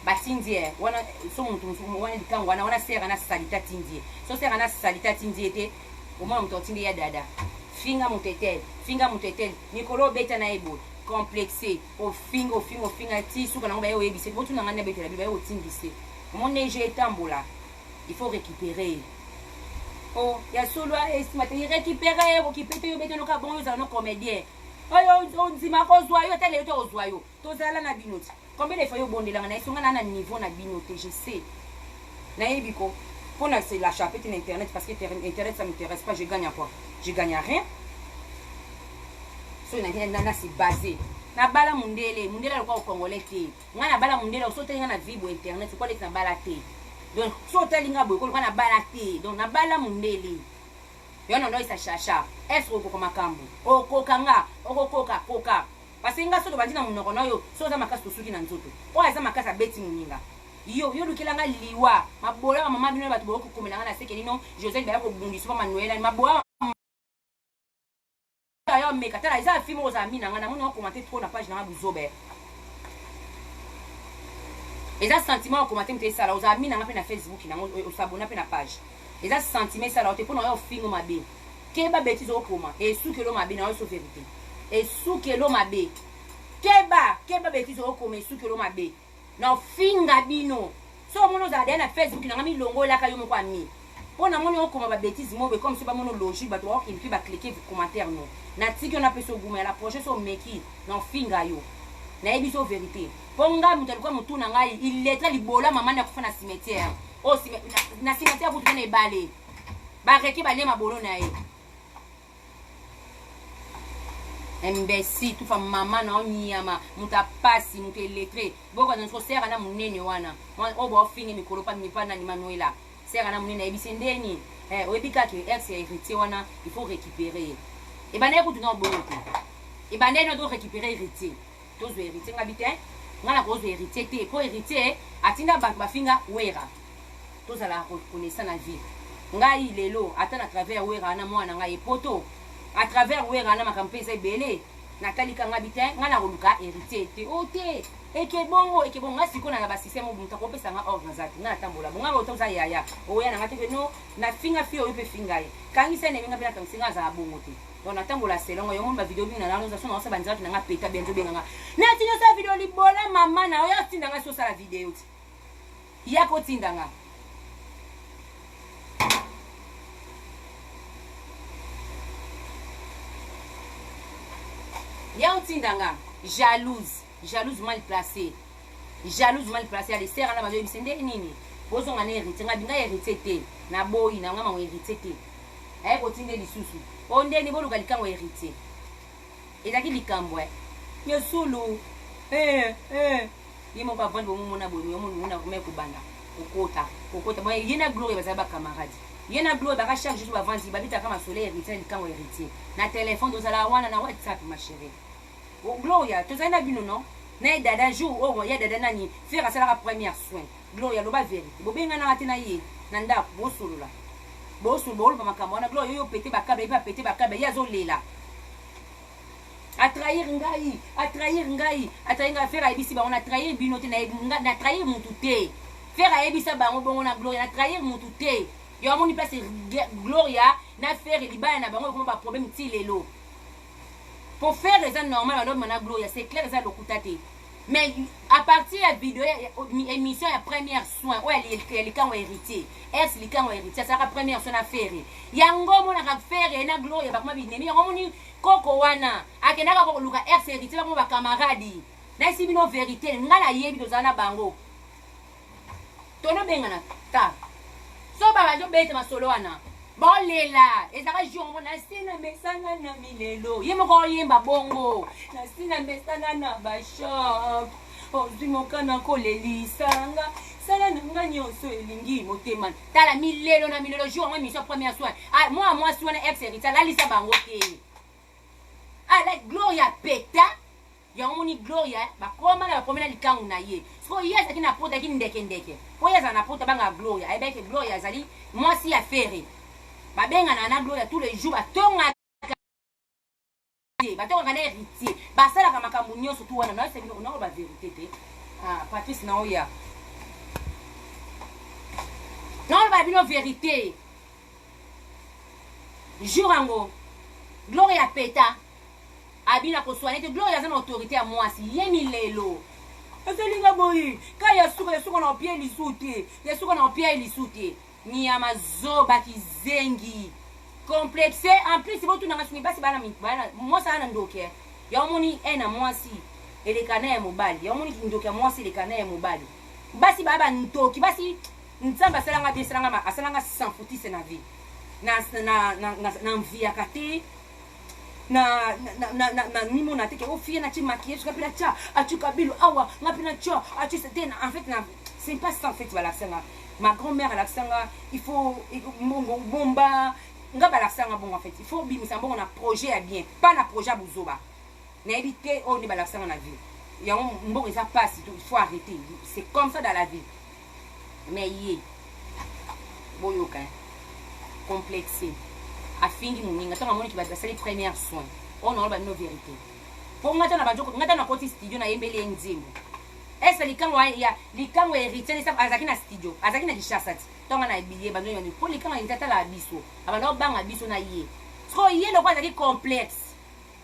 batindie wana so muntu wana dikango wana sera na salita tindie so sera na salita tindie te omona muntu tindie ya dada finga mutetel nikolo beta na ebo complexé au finga ti suka na ba yo ebise botu na ngana beta la biba yo tindise mon neige tambola il faut récupérer oh ya solo estimate récupérer ko kipete yo beta no ka bon yo za no comédien oyo on dit ma ko zwa yo tele yo to zwa yo to zala na binoti combien de fois yo bondelanga na isonga na niveau na binoté je sais na yebiko pour na c'est la chapette internet parce que internet ça m'intéresse pas je gagne quoi je gagne rien so na c'est basé na bala mundele kwa congolais te ngana bala mundele so telinga na vibo internet ko lekna bala te donc so telinga boy ko na bala te donc na bala mundele yo no isa shasha est-ce ko makambo o kokanga o koka parce que nga so to bandina munoko na yo so za makasi tosuki na nzoto o aza makasi abeti muninga yo lukilanga liwa mabola mama bino bato boko komelanga na seke lino Joseph baya ko bundiswa Manuela mabola yo meka tala isa film oza mina nga na mona commenter trop na page na buzobe eza sentiment o commenter mte sala oza mina nga pe na Facebook na o s'abonner pe na page eza sentiment sala o te pona yo film mabe keba betizo okoma e sukelo mabe na yo so vérité et sukelo mabe keba betizo okoma e sukelo mabe na finga bino so mono za na Facebook na ngami longo la ka yo mo kwa mi pona mono okoma ba bêtise mo be comme si ba mono logique ba to et puis ba cliquer commentaire non na tiki on a peso gouma la projet so meki na finga yo na ebiso vérité ponga mutu alikuwa mutu na ngai il est très libola mama na kufa na cimetière oh na cimetière vous tenez balé ba reki ba lema bolo na ye imbécile tout fa mama na onyama muta pasi mutu lettré boko na so sera na munene wana o bo fingi mikolo pa mi pa na ni Manuela sera na munene ebisi ndeni oyebika ke ex héritier wana il faut récupérer et ben écoute non bon et ben on doit récupérer héritier tous héritier ngabite ngala ko héritier te pour héritier atinda bank bafinga wera tous à la reconnaissance na vie ngai lelo atana à travers wera na mwana ngai poto à travers wera na makampeza belé natali kanga bite nga na koluka héritier te o te ekebongo nga sikona na basystème oyo mutu akopesanga ordre nazati nga natambola bonga nga otoza yaya oya nanga te no nafinga fi oyo mpe finga ye kangisa ene minga mpe nakangisinga azala bongo te donc natambola selongo yango moni bavideo bingi na naloza so naosa banzirati nanga peta benzo benganga nati nyosala video libola mama na oyo atindanga si osala video ti yaka otindanga ya otindanga jalouse mal placé ya les sœurs na bazo bisende nini bozonga na héritier nga binga héritier te na boyi na ngama héritier te aye kotinde lisusu ondeni boluka likango héritier ezaki likambo nyosulu yemo ba vendre bomona boyi yomo mona kuma kubanda kokota bon yena gloire bazaba camarade yena gloire baka chaque jour ba vendre babita kama soleil héritier likango héritier na téléphone dozala wana na WhatsApp ma chérie Gloria, tu sais, non? Na dada jour, oh, ya dada nani, faire ça la première soin. Gloria, lo ba vérité. Bo benga na atena ye, nanda bosolo la. Bosolo bolo ba makamona, Gloria yo pété ba kabe, ba pété ba kabe, ya zo lela. A trahir ngai, faire abisi ba on a trahir binote na trahir mutu te. Faire abisa ba on bon na Gloria, na trahir mutu te. Yo moni place Gloria na faire libaya na bango comme ba problème ti lelo. Pour faire les gens normaux, c'est clair, ça le mais à partir de la vidéo, émission la première soin, où elle est quand héritier, est-ce les quand héritier, ça la première soin à faire. Yango mon a faire et na gloire, ba mabi nemi, yango moni koko wana, akena ka luka ex héritier ba ba camarade. Na si bino vérité, ngala yebi to zana bango. Tono bengana ta. So ba jo bete masolo wana. Bolela, ezaka jour na sina mesanga na milelo. Yemo ko yemba bongo. Na sina mesanga na bashop. Ozimoka na kolelisanga. Sala nanga nyonso elingi motema. Tala milelo na milelo jour moi mission première soin. Ah moi soin ex héritier la lisa bango te. Ah la Gloria peta. Yango ni Gloria ba koma na promena likangu na ye. So yesa kina pota kini ndeke. Po yesa na pota banga Gloria. Ebe ke Gloria zali moi si affaire. Babenga na Gloria tous les jours batonga na héritier basala kama kamunyo surtout wana na c'est on ba vérité te Patrice na oya non ba bino vérité jour ango Gloria peta abina ko soigner Gloria za na autorité à moi si yemi lelo azalinga boyi kaya suka na pied lisute ya suka na pied lisute ni amazoba kizengi complexé en plus si botu na ngasuni basi bana moi ça na ndoke ya omoni ena mwasi elekana ya mobali ya omoni ndoke mwasi elekana ya mobali basi baba ntoki basi ntsamba salanga besalanga asalanga sans foutise na vie na mvia kate na nimo na teke ofie na chimaki tu kapila cha atu kabilo awa ngapina cha atu c'était en fait c'est pas ça en fait voilà ça. Ma grand-mère à l'accent, il faut bomba, nga ba l'accent bon en fait. Il faut bimisa bon on a projet à bien, pas na projet à bouzoba. Na éviter on est ba l'accent dans la vie. Il y a un bon ça passe, il faut arrêter. C'est comme ça dans la vie. Mais yé boyoka complexé. A fingi muninga tanga moni ki ba ça les premières soins. On a ba no vérité. Pour ngata na ba joko ngata na koti studio na yembele nzimbo. Est-ce que likango ya likango héritier ça azaki na studio azaki na dishasati tonga na billet bando yoni pour likango intata la biso abana banga biso na ye so ye le quoi azaki complexe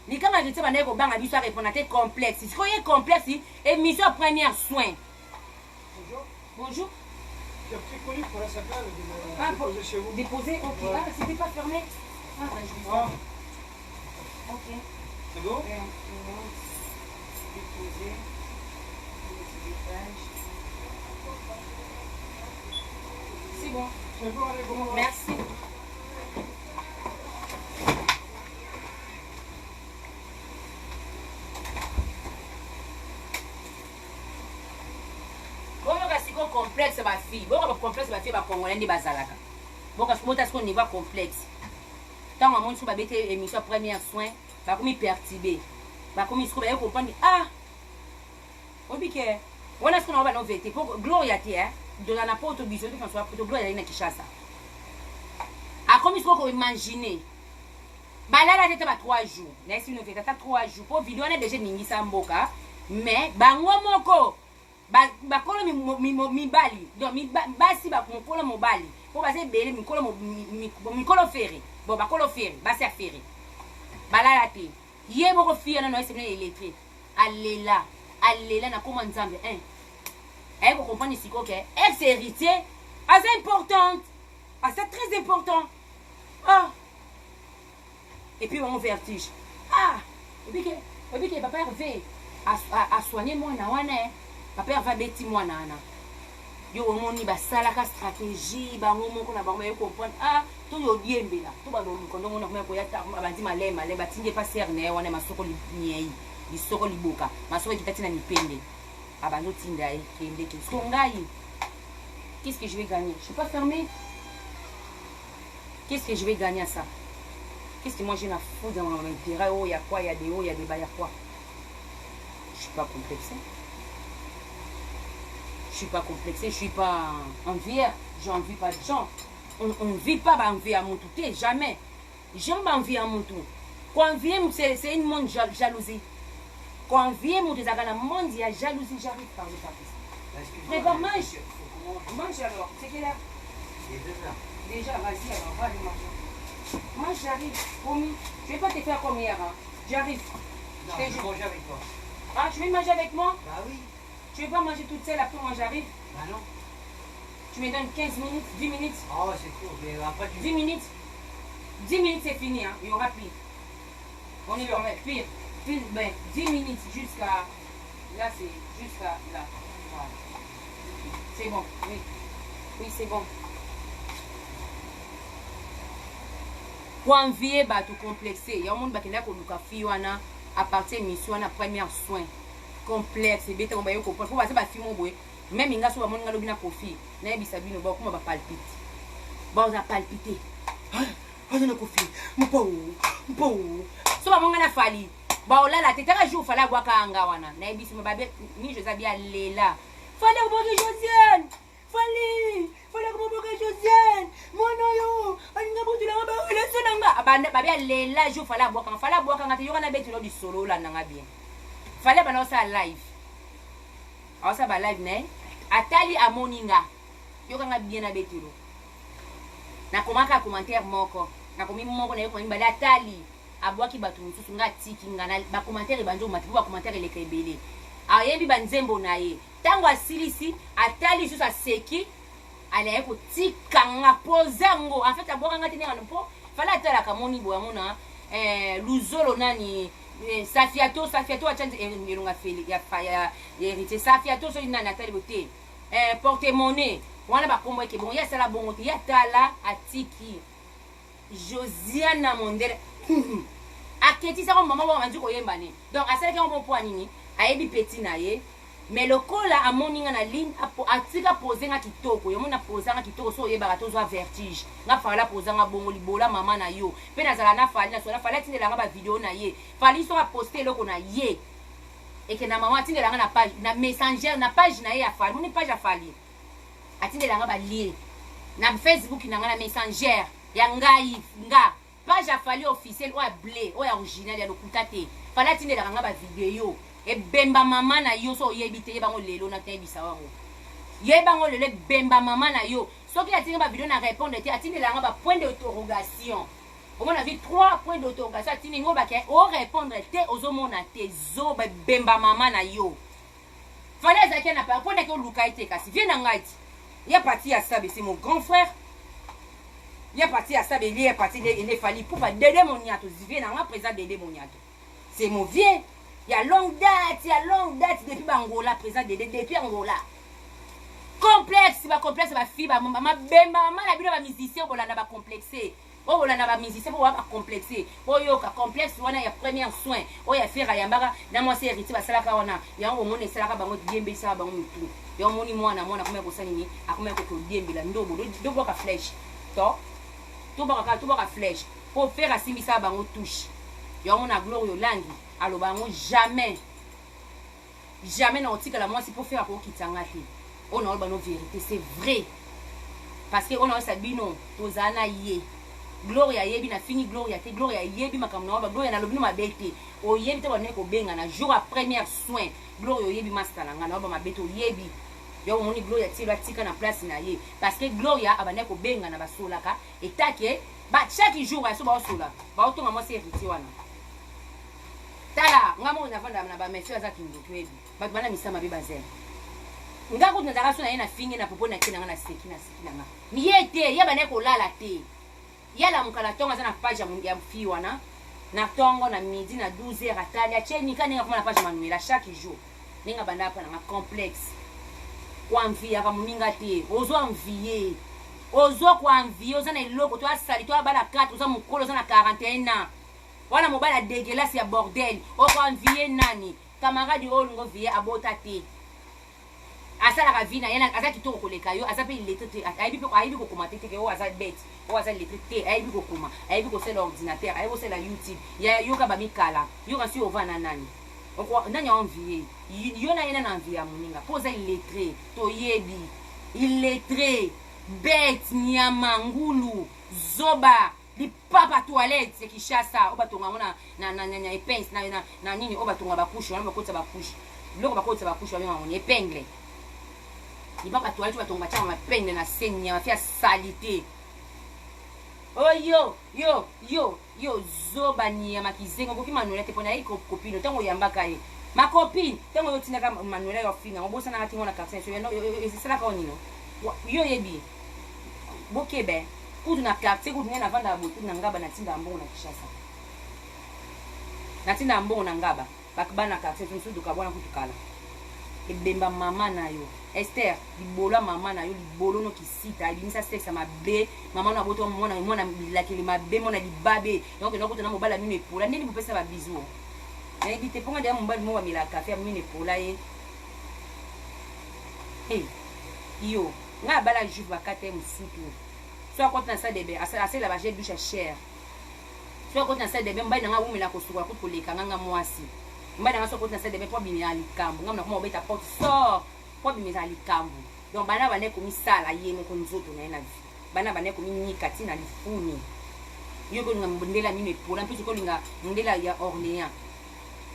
likango héritier bana ko banga biso répondre à tes complexe so ye complexe émission première soin. Bonjour. Tu as pris connu pour la saccade de déposer chez vous. Déposer, ok. Ouais. Ah, c'était pas fermé. Ah, ben, je vois. Ok. C'est bon? Déposer. C'est bon. C'est bon, allez, bon. Merci. Bon, complexe ma fille. Bon, complexe ma fille va congolais ni bazalaka. Bon, parce que moi t'as niveau complexe. Tant mon sou ba bete émission première soin, ba komi perturbé. Ba komi sou ba comprendre ah. Obike. On a ce qu'on va nouvelle pour Gloria Tia de la porte biso de François pour Gloria na Kishasa. A comme il faut imaginer. balala tete ba 3 jours na esi no feta 3 jours po video na déjà ningisa mboka mais bango moko bakolo mibali donc basi bakolo mobali po base bele mikolo fere bon bakolo fere basi afere balala te ye moko fia na esi no électrique alela na koma nzambe elle vous comprenez ici que ex héritier assez importante assez très important et puis mon vertige et puis que papa Hervé a soigné moi na wana papa Hervé beti moi na yo omoni basalaka stratégie bango moko na bango yo comprendre to yo diembela to ba lo kondo mona ko ya ta bandi malema le batinge pas cerne wana masoko linyei lisoko liboka masoko kitati na mipende abando tinda kende ki songai. Qu'est-ce que je vais gagner? Je suis pas fermée. Qu'est-ce que je vais gagner à ça? Qu'est-ce que moi j'ai la foutre dans mon intérêt? Oh, il y a quoi? Il y a des hauts, il y a des bas, il y a quoi? Je suis pas complexée. Je suis pas complexée, je suis pas envière. J'envie pas de gens. On ne vit pas envie à mon tout, jamais. J'aime envie à mon tout. Quand on vient, c'est une monde jalousie. Quand on vient, mon monde, il y a jalousie, j'arrive par le papier. Mais bon, mange. Mange alors, c'est quelle heure? Déjà, vas-y alors, va aller manger. Moi j'arrive, promis. Je vais pas te faire comme hier, hein. J'arrive. Non, je vais manger avec toi. Ah, tu veux manger avec moi? Bah oui. Tu veux pas manger toute seule après moi j'arrive? Bah non. Tu me donnes 15 minutes, 10 minutes? Oh, c'est court, mais après tu... 10 minutes? 10 minutes c'est fini, hein. Il y aura pire. On est dans pire. Ben, 10 minutes jusqu'à... Là c'est jusqu'à là. Voilà. C'est bon, oui. Oui, c'est bon. Quand vie ba tout complexé, il y a un monde qui n'a pas de wana à partir de mission na première soin complexe et bête on va y comprendre pour passer ba fi mon boy même inga so ba mon ngalo bina kofi na bisa bino ba kuma ba palpite ba on a palpité on a kofi mpo so ba mon ngana fali ba olala tete ka jour fala gwa ka anga wana na bisa ba ni Josabi alela fallait que Josiane fallait que Josiane monoyo aninga butu la ba wala sonanga abanda babia lela jo fala boka ngati yo kana betu lo di solo la nanga bien fallait bana osa live osa ba live ne atali amoninga yo kana bien na betu lo na komaka commentaire moko na komi moko na yo komi bala atali abwaki batu mususu nga tiki ngana ba commentaire banjo matibu ba commentaire le kebele ayembi banzembo na ye tango asilisi atali juste aseki alaye ko tikanga pozango en fait aboka ngati ne ngano fala atala kamoni boya mona luzolo nani safiato achante elonga feli ya héritier safiato so ina natali bote porte-monnaie wana ba kombo ke bon ya sala bongo te ya tala atiki Josiane Mondele aketi sa ko mama ba manju ko yemba ne donc asala ke on po nini ayebi petit na ye mais le cola a moninga na ligne atika poser nga kitoko yo mona poser nga kitoko so yeba to zo vertige nga fala poser nga bongo libola mama na yo pe na zala na fali na so na fala tindela nga ba video na ye fali so a poster loko na ye et que na mama tindela nga na page na messenger na page na ye ya fali moni page ya fali atindela nga ba lien na Facebook na nga na messenger ya ngai nga page ya fali officiel o ya blé o ya original ya lokuta te fala tindela nga ba video e bemba mama na yo so yebite yebango lelo na tebisa wango yebango lelo bemba mama na yo soki atinga ba video na répondre te atindela nga ba point d'interrogation au moins vu 3 points d'interrogation atindi ngo ba ke o répondre te ozomona te zo ba bemba mama na yo fallait zaki na pa point que luka ite kasi viens na ngati ya parti à ça c'est mon grand frère ya parti à ça il est parti il fallait pour pas Dédé Moniato viens na nga présent Dédé Moniato c'est mon vieux. Il y a longue date depuis Angola, présent depuis Angola. Complexe, ba complexe, ba fille, ba maman, maman, la vie de ba musicien, on l'a ba complexé. Oh, on l'a ba musicien, on va complexé. Oh, yo, ka complexe, on a ya premier soin. Oh, ya faire ya mbara, na moi c'est héritier, ba salaka wana. Ya on mone salaka bango diembe sa bango mutu. Ya moni mwana kuma ko sanini, akuma ko diembe la ndobo, ndobo ka flèche. To ba flèche. Pour faire asimi sa bango touche. Ya on a gloire yo langi. Alors, jamais on la moi c'est pour faire pour kitangati. On a nos vérités, c'est vrai. Parce que on a sabino, tozana ye. Gloria yebi na fini Gloria te Gloria yebi makamna ba Gloria na lobi no mabete o yebi te ba ne ko benga na jour à premier soin Gloria yebi masala nga na ba mabete o yebi yo moni Gloria ti ba tika na place na ye parce que Gloria abane ko benga na basolaka etake ba chaque jour aso ba osola ba otonga mo se héritier wana tala nga mo na vanda na ba monsieur azaki ndoto yebi ba bana misama be bazel nga ko na daraso na ye na fingi na popo na kina nga na seki na nga mi yete ya bane ko lala te yala mukala tonga za na page ya mfi wana na tongo na midi na 12h atali acheni kani nga kuma na page manuela chaque jour ninga banda pa na complexe kwa mvia ka muninga te ozo mvie ozo kwa mvie oza na iloko to asali to abala 4 oza mukolo oza na 41 wana mobala dégueulasse ya bordel o kwa mvie nani camarade olungo vie abota te asala ka vina yana azaki to koleka yo azape lettre te aibi ko commenter te o aza bête o aza lettre te aibi ko koma aibi ko sel ordinateur aibi ko sel YouTube ya yo ka ba mikala yo ka si ovana nani oko nani envie yo na yena na envie ya muninga poza illettré to yebi illettré bête nyama ngulu zoba li papa toilette c'est Kinshasa obatonga mona na epince na nini obatonga bakusho wana bakotsa bakusho loko bakotsa bakusho wana mona épingle ni papa toilette batonga cha mapende na senya mafia salité oh yo zoba ni ya makizengo koki manuela te pona iko copine tango yambaka ye ma copine tango yo tinaka manuela yo finga ngobosa na tingo na quartier so yo sala ka onino yo yebi bokebe kudu na quartier kudu na vanda botu na ngaba na tinda mbongo na Kinshasa na tinda mbongo na ngaba bakabana quartier tunsudu kabona kutukala ebemba mama na yo Esther libolo mama na yo libolo no kisita ibinisa sexe mabe mama na boto mona bilakeli mabe mona libabe donc no kutana mobala mimi epola nini bopesa ba bizu na ibite ponga dia mobali mo wa mila café mimi epola ye hey yo nga bala juve bakate musutu so akota na sa debe asela ba j'ai douche cher so akota na sa debe mbali na nga wumela ko suka ko koleka nga mwasi mbali na nga so akota na sa debe po bimia likambo nga na ko mobeta porte sort po bimia likambo donc bana bane ko misala ye mo ko nzoto na ina vi bana bane ko minika tina lifuni yo ko ngambundela mimi pola mpiso ko linga ndela ya Orléans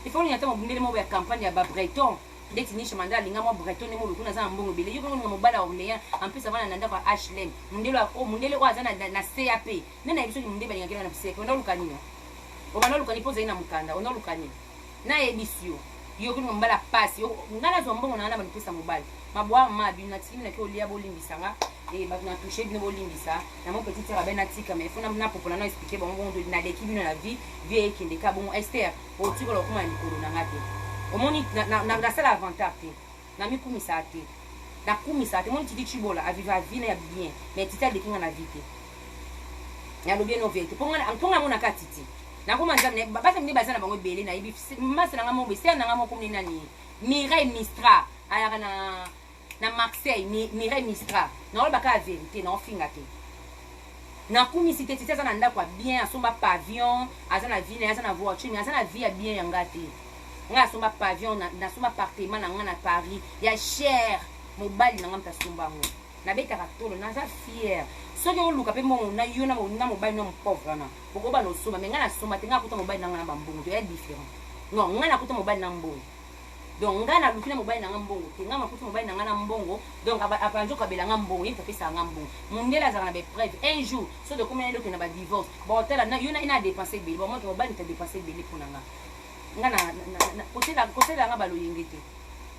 il faut linga tamo bundele mo ya campagne ya ba Breton ndeti nisha mandala linga mo Breton mo kuna za mbongo bele yo ko nga mobala Orléans ampisa bana nanda kwa HLM mundele o azana na CAP nena ibiso ni mundeba linga kila na pseke onda lukanina o bana lukani poza ina mukanda onda lukani na ebisio yo ko mbala pass yo ngala zo mbongo na bana pesa mobile mabwa mabi na timi na ko lia bolimbisa nga ba na toucher bino bolimbisa na mon petit sœur abena tika mais fona na popola na expliquer bon na l'équipe na la vie vie ekende ka bon Esther o tiko lo kuma likolo na ngate o moni na sala avantage na mi kumisa te na kumisa te moni titi chibola a vivre vie na bien mais tita de kinga na vie ya lo bien no vie te ponga mona katiti na kuma nzamne basa mni bazana bango bele na ibi masa na ngamo be se na ngamo komni nani Mireille Mistra aya na Marseille Mireille Mistra na oba ka vérité na ofinga te na kumisité tete za na ndako bien asomba pavillon azana vie na azana voiture mais azana vie bien yangate nga asomba pavillon na somba appartement na nga na Paris ya cher mobali na ngamta somba ngo na beta katolo na za fier soki oluka pe mo na yo na mobali no pauvre na poko ba no somba mais nga na somba te nga kuta mobali na nga na bambongo to ya différent non nga na kuta mobali na mbongo donc nga na lukina mobali na nga mbongo te nga makuta mobali na nga na mbongo donc apanjo kabela nga mbongo yita pesa nga mbongo mundela za na be preuve un jour so de combien de na ba divorce bon tela na yo na ina dépenser beli bon moi mobali ta dépenser beli pour nga nga na côté la nga ba lo yengete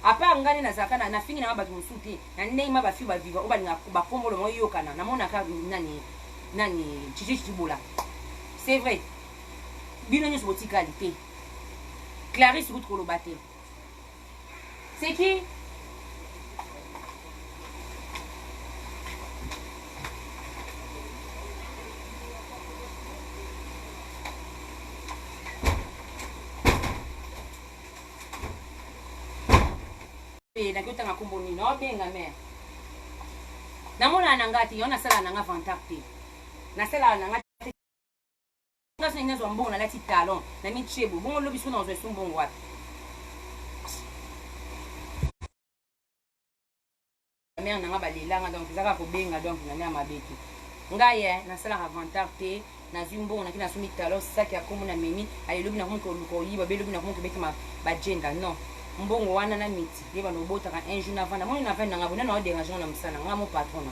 apa ngani na zakana na fingi na ba musuti na neima ba fi ba viva oba nga ba kombolo mo yokana na mona ka nani chichi bola c'est vrai bino nyo so qualité Clarisse Route Kolobate. C'est qui? Na kota ngakumbo ni no benga me. Namona nangati yona sala nanga vantakte. Na sala nanga ngasa nyezo mbongo na lati talon na michebo bongo lobi suna zo sumbongo wapi. Mère nanga balelanga donc zaka ko benga donc na nya mabeki. Ngaye na sala vantakte nazwi mbongo naki nasombi talo saki ya komo na memi alelobi nakomi koluka oyiba belobi nakomi kobeti bagenda non mbongo wana na miti nde bana obotaka un jour navanda moni navandi nanga boye nana oderange nga na mosala nga mo patron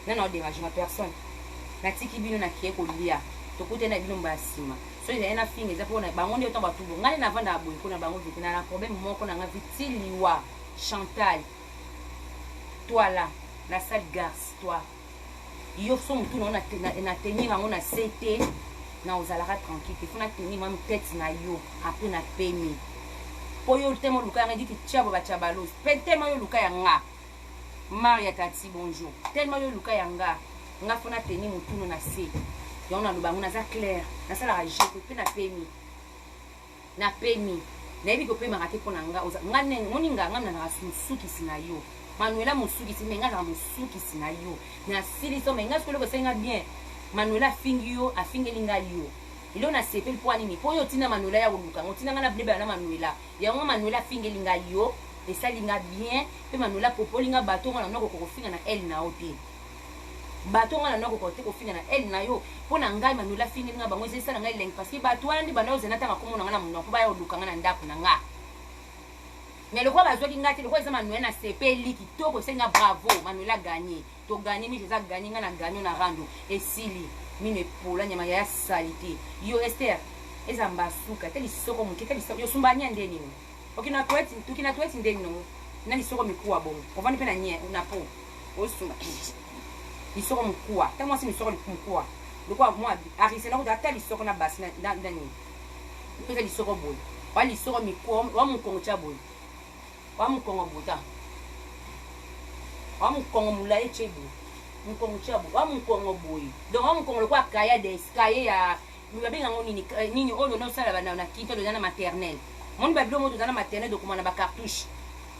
nana oderange nga personne natiki bino nakie kolia tokute na bino mbaya nsima so ezali na finga eza mpona bango nde otango batubo ngai navanda boye mpona bango vite na problème moko na nga vitiliwa Chantal toi là la sale garce toi yo so mutu na tenir yango na sete na ozalaka tranquille te fona tenir mami tete na yo apres na pemi po yo tema luka yanga diki tiabo bachabalos pe tema yo luka yanga Maria Tati bonjour tellement yo luka yanga nga fona tenir mutu na se yo na lubango na za clair na sala ra jeko pe na pemi na yebi ko pe marate pona nga ngane moninga ngana na suki sina yo Manuela musuki si menga na musuki sina yo na sili so menga skolo ko senga bien Manuela fingi yo afingeli nga yo ilo na sepel po anini po yo tina Manuela ya koluka ngotina nga na bleba na Manuela ya ngo Manuela fingeli nga yo esali nga bien pe Manuela popoli nga bato nga na noko ko finga na elle na oti bato nga na noko ko finga na elle na yo po na ngai Manuela fingeli nga bango ezisa na ngai leng parce que bato wana ndi bana ozena tanga komona nga na munoko ba yo luka nga na ndako na nga. Mais le roi va jouer ngati le roi ça Manuela sepeli kitoko senga bravo Manuela gagné to gagné mi ça gagné nga na gagné na rando et sili mine pola nyama ya salite yo Esther ezamba suka teli soko mukeka lisoko yo sumbanya ndeni no okina tweti tukina tweti ndeni no na lisoko mikuwa bon ovani pena nye na po o sumba lisoko mikuwa tamo si lisoko mikuwa lokwa moi arise na ko data lisoko na basi na ndani pesa lisoko boy wa lisoko mikuwa wa mukongo cha boy wa mukongo buta wa mukongo mulaye chebu mukongo chabu wa mukongo boy donc wa mukongo kwa kaya des kaya ya mbabenga ngoni nini oyo no sala bana na kinto de na maternelle mon babilo mo na maternelle donc na ba cartouche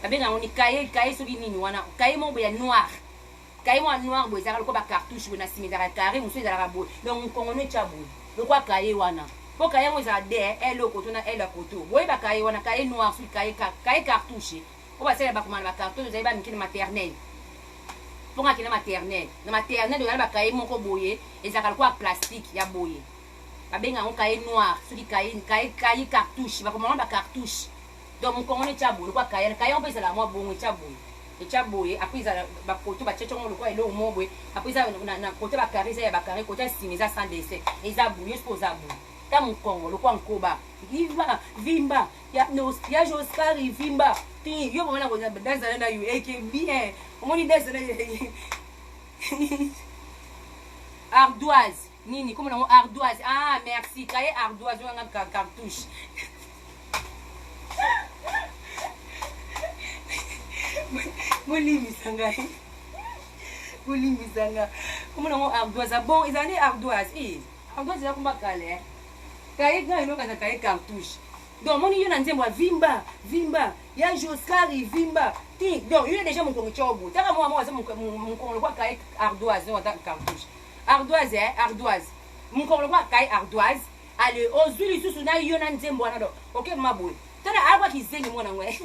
babenga ngoni kaya soki nini wana kaya mo ya noir kaya mo noir boy zaka ko ba cartouche bona simidara carré muso zaka boy donc mukongo no chabu donc kwa kaya wana po kaya mo za de elle koto na elle koto boy ba kaya wana kaya noir sur kaya cartouche o ba sala ba komana ba cartouche za ba mikini maternelle ponga kina maternelle na maternelle de ba kaya moko boye ezaka kwa plastique ya boye babenga ngo kaya noir sur kaya cartouche ba komana ba cartouche donc mukongo ne chabu kwa kaya on pesa la mo bongo chabu et chaboye après ça ba koto ba tchetcho ngo kwa elo mo boye après ça na kote ba carré ça ya ba carré kote simiza sans dessin eza bouye sposa bouye ta mukongo lokwa nkoba vimba ya no ya Oscar vimba ti yo mona ko danza na you eke bien omoni danza na ardoise nini comme na ardoise ah merci kaye ardoise nga cartouche molimi sanga comme na ardoise bon ils allaient ardoise ardoise ya kumba kale kaye gano kana kaye cartouche donc moni yo na nzembo vimba ya Oscar vimba ti donc yo déjà mon kongochobo taka moi mon kongo kwa kaye ardoise on cartouche ardoise mon kongo kwa kaye ardoise ale ozuli susu na yo na nzembo na do OK maboy tana aba kizengi mwana ngwe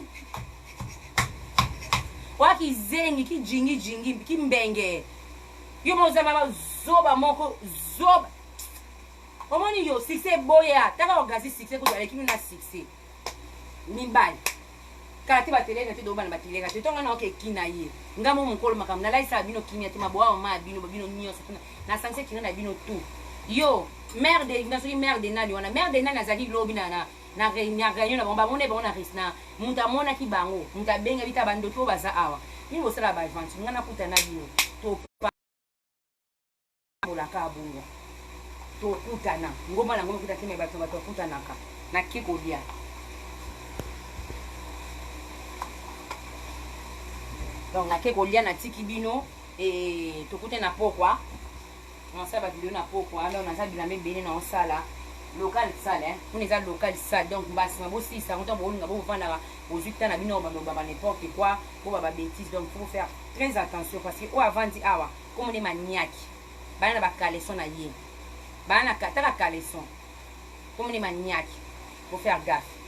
wa kizengi kijingi kimbenge yo moza mama zoba moko zoba omoni yo succès boya taka ogazi succès ko avec na succès mimbali kati ba tele na te do bana ba tele ka te tonga na oke kina ye ngamo mukolo makam na laisa bino kinya te maboa ma bino nyoso na sanse kina na bino tout yo mère de nani wana mère de nani azali lobi na réunion na bomba mone bona risna munta mona ki bango munta benga bita bando to baza awa ni bosala ba event ngana kuta na bino to pa bola ka bungo to kutana ngoma na ngoma kutatime bato kutanaka na kiko dia donc na kiko dia na tiki bino et to kutana pokwa on sa ba vidéo na pokwa alors na sa bilambe bene na osala local sale on est à local sale donc basi mabo si ça on tombe on ngabo vanda ozuta na bino ba n'importe quoi ko ba bêtise donc faut faire très attention parce que au avant dit awa comme on est maniaque bana ba caleçon na yé bana kataka caleçon comme les maniaques faut faire gaffe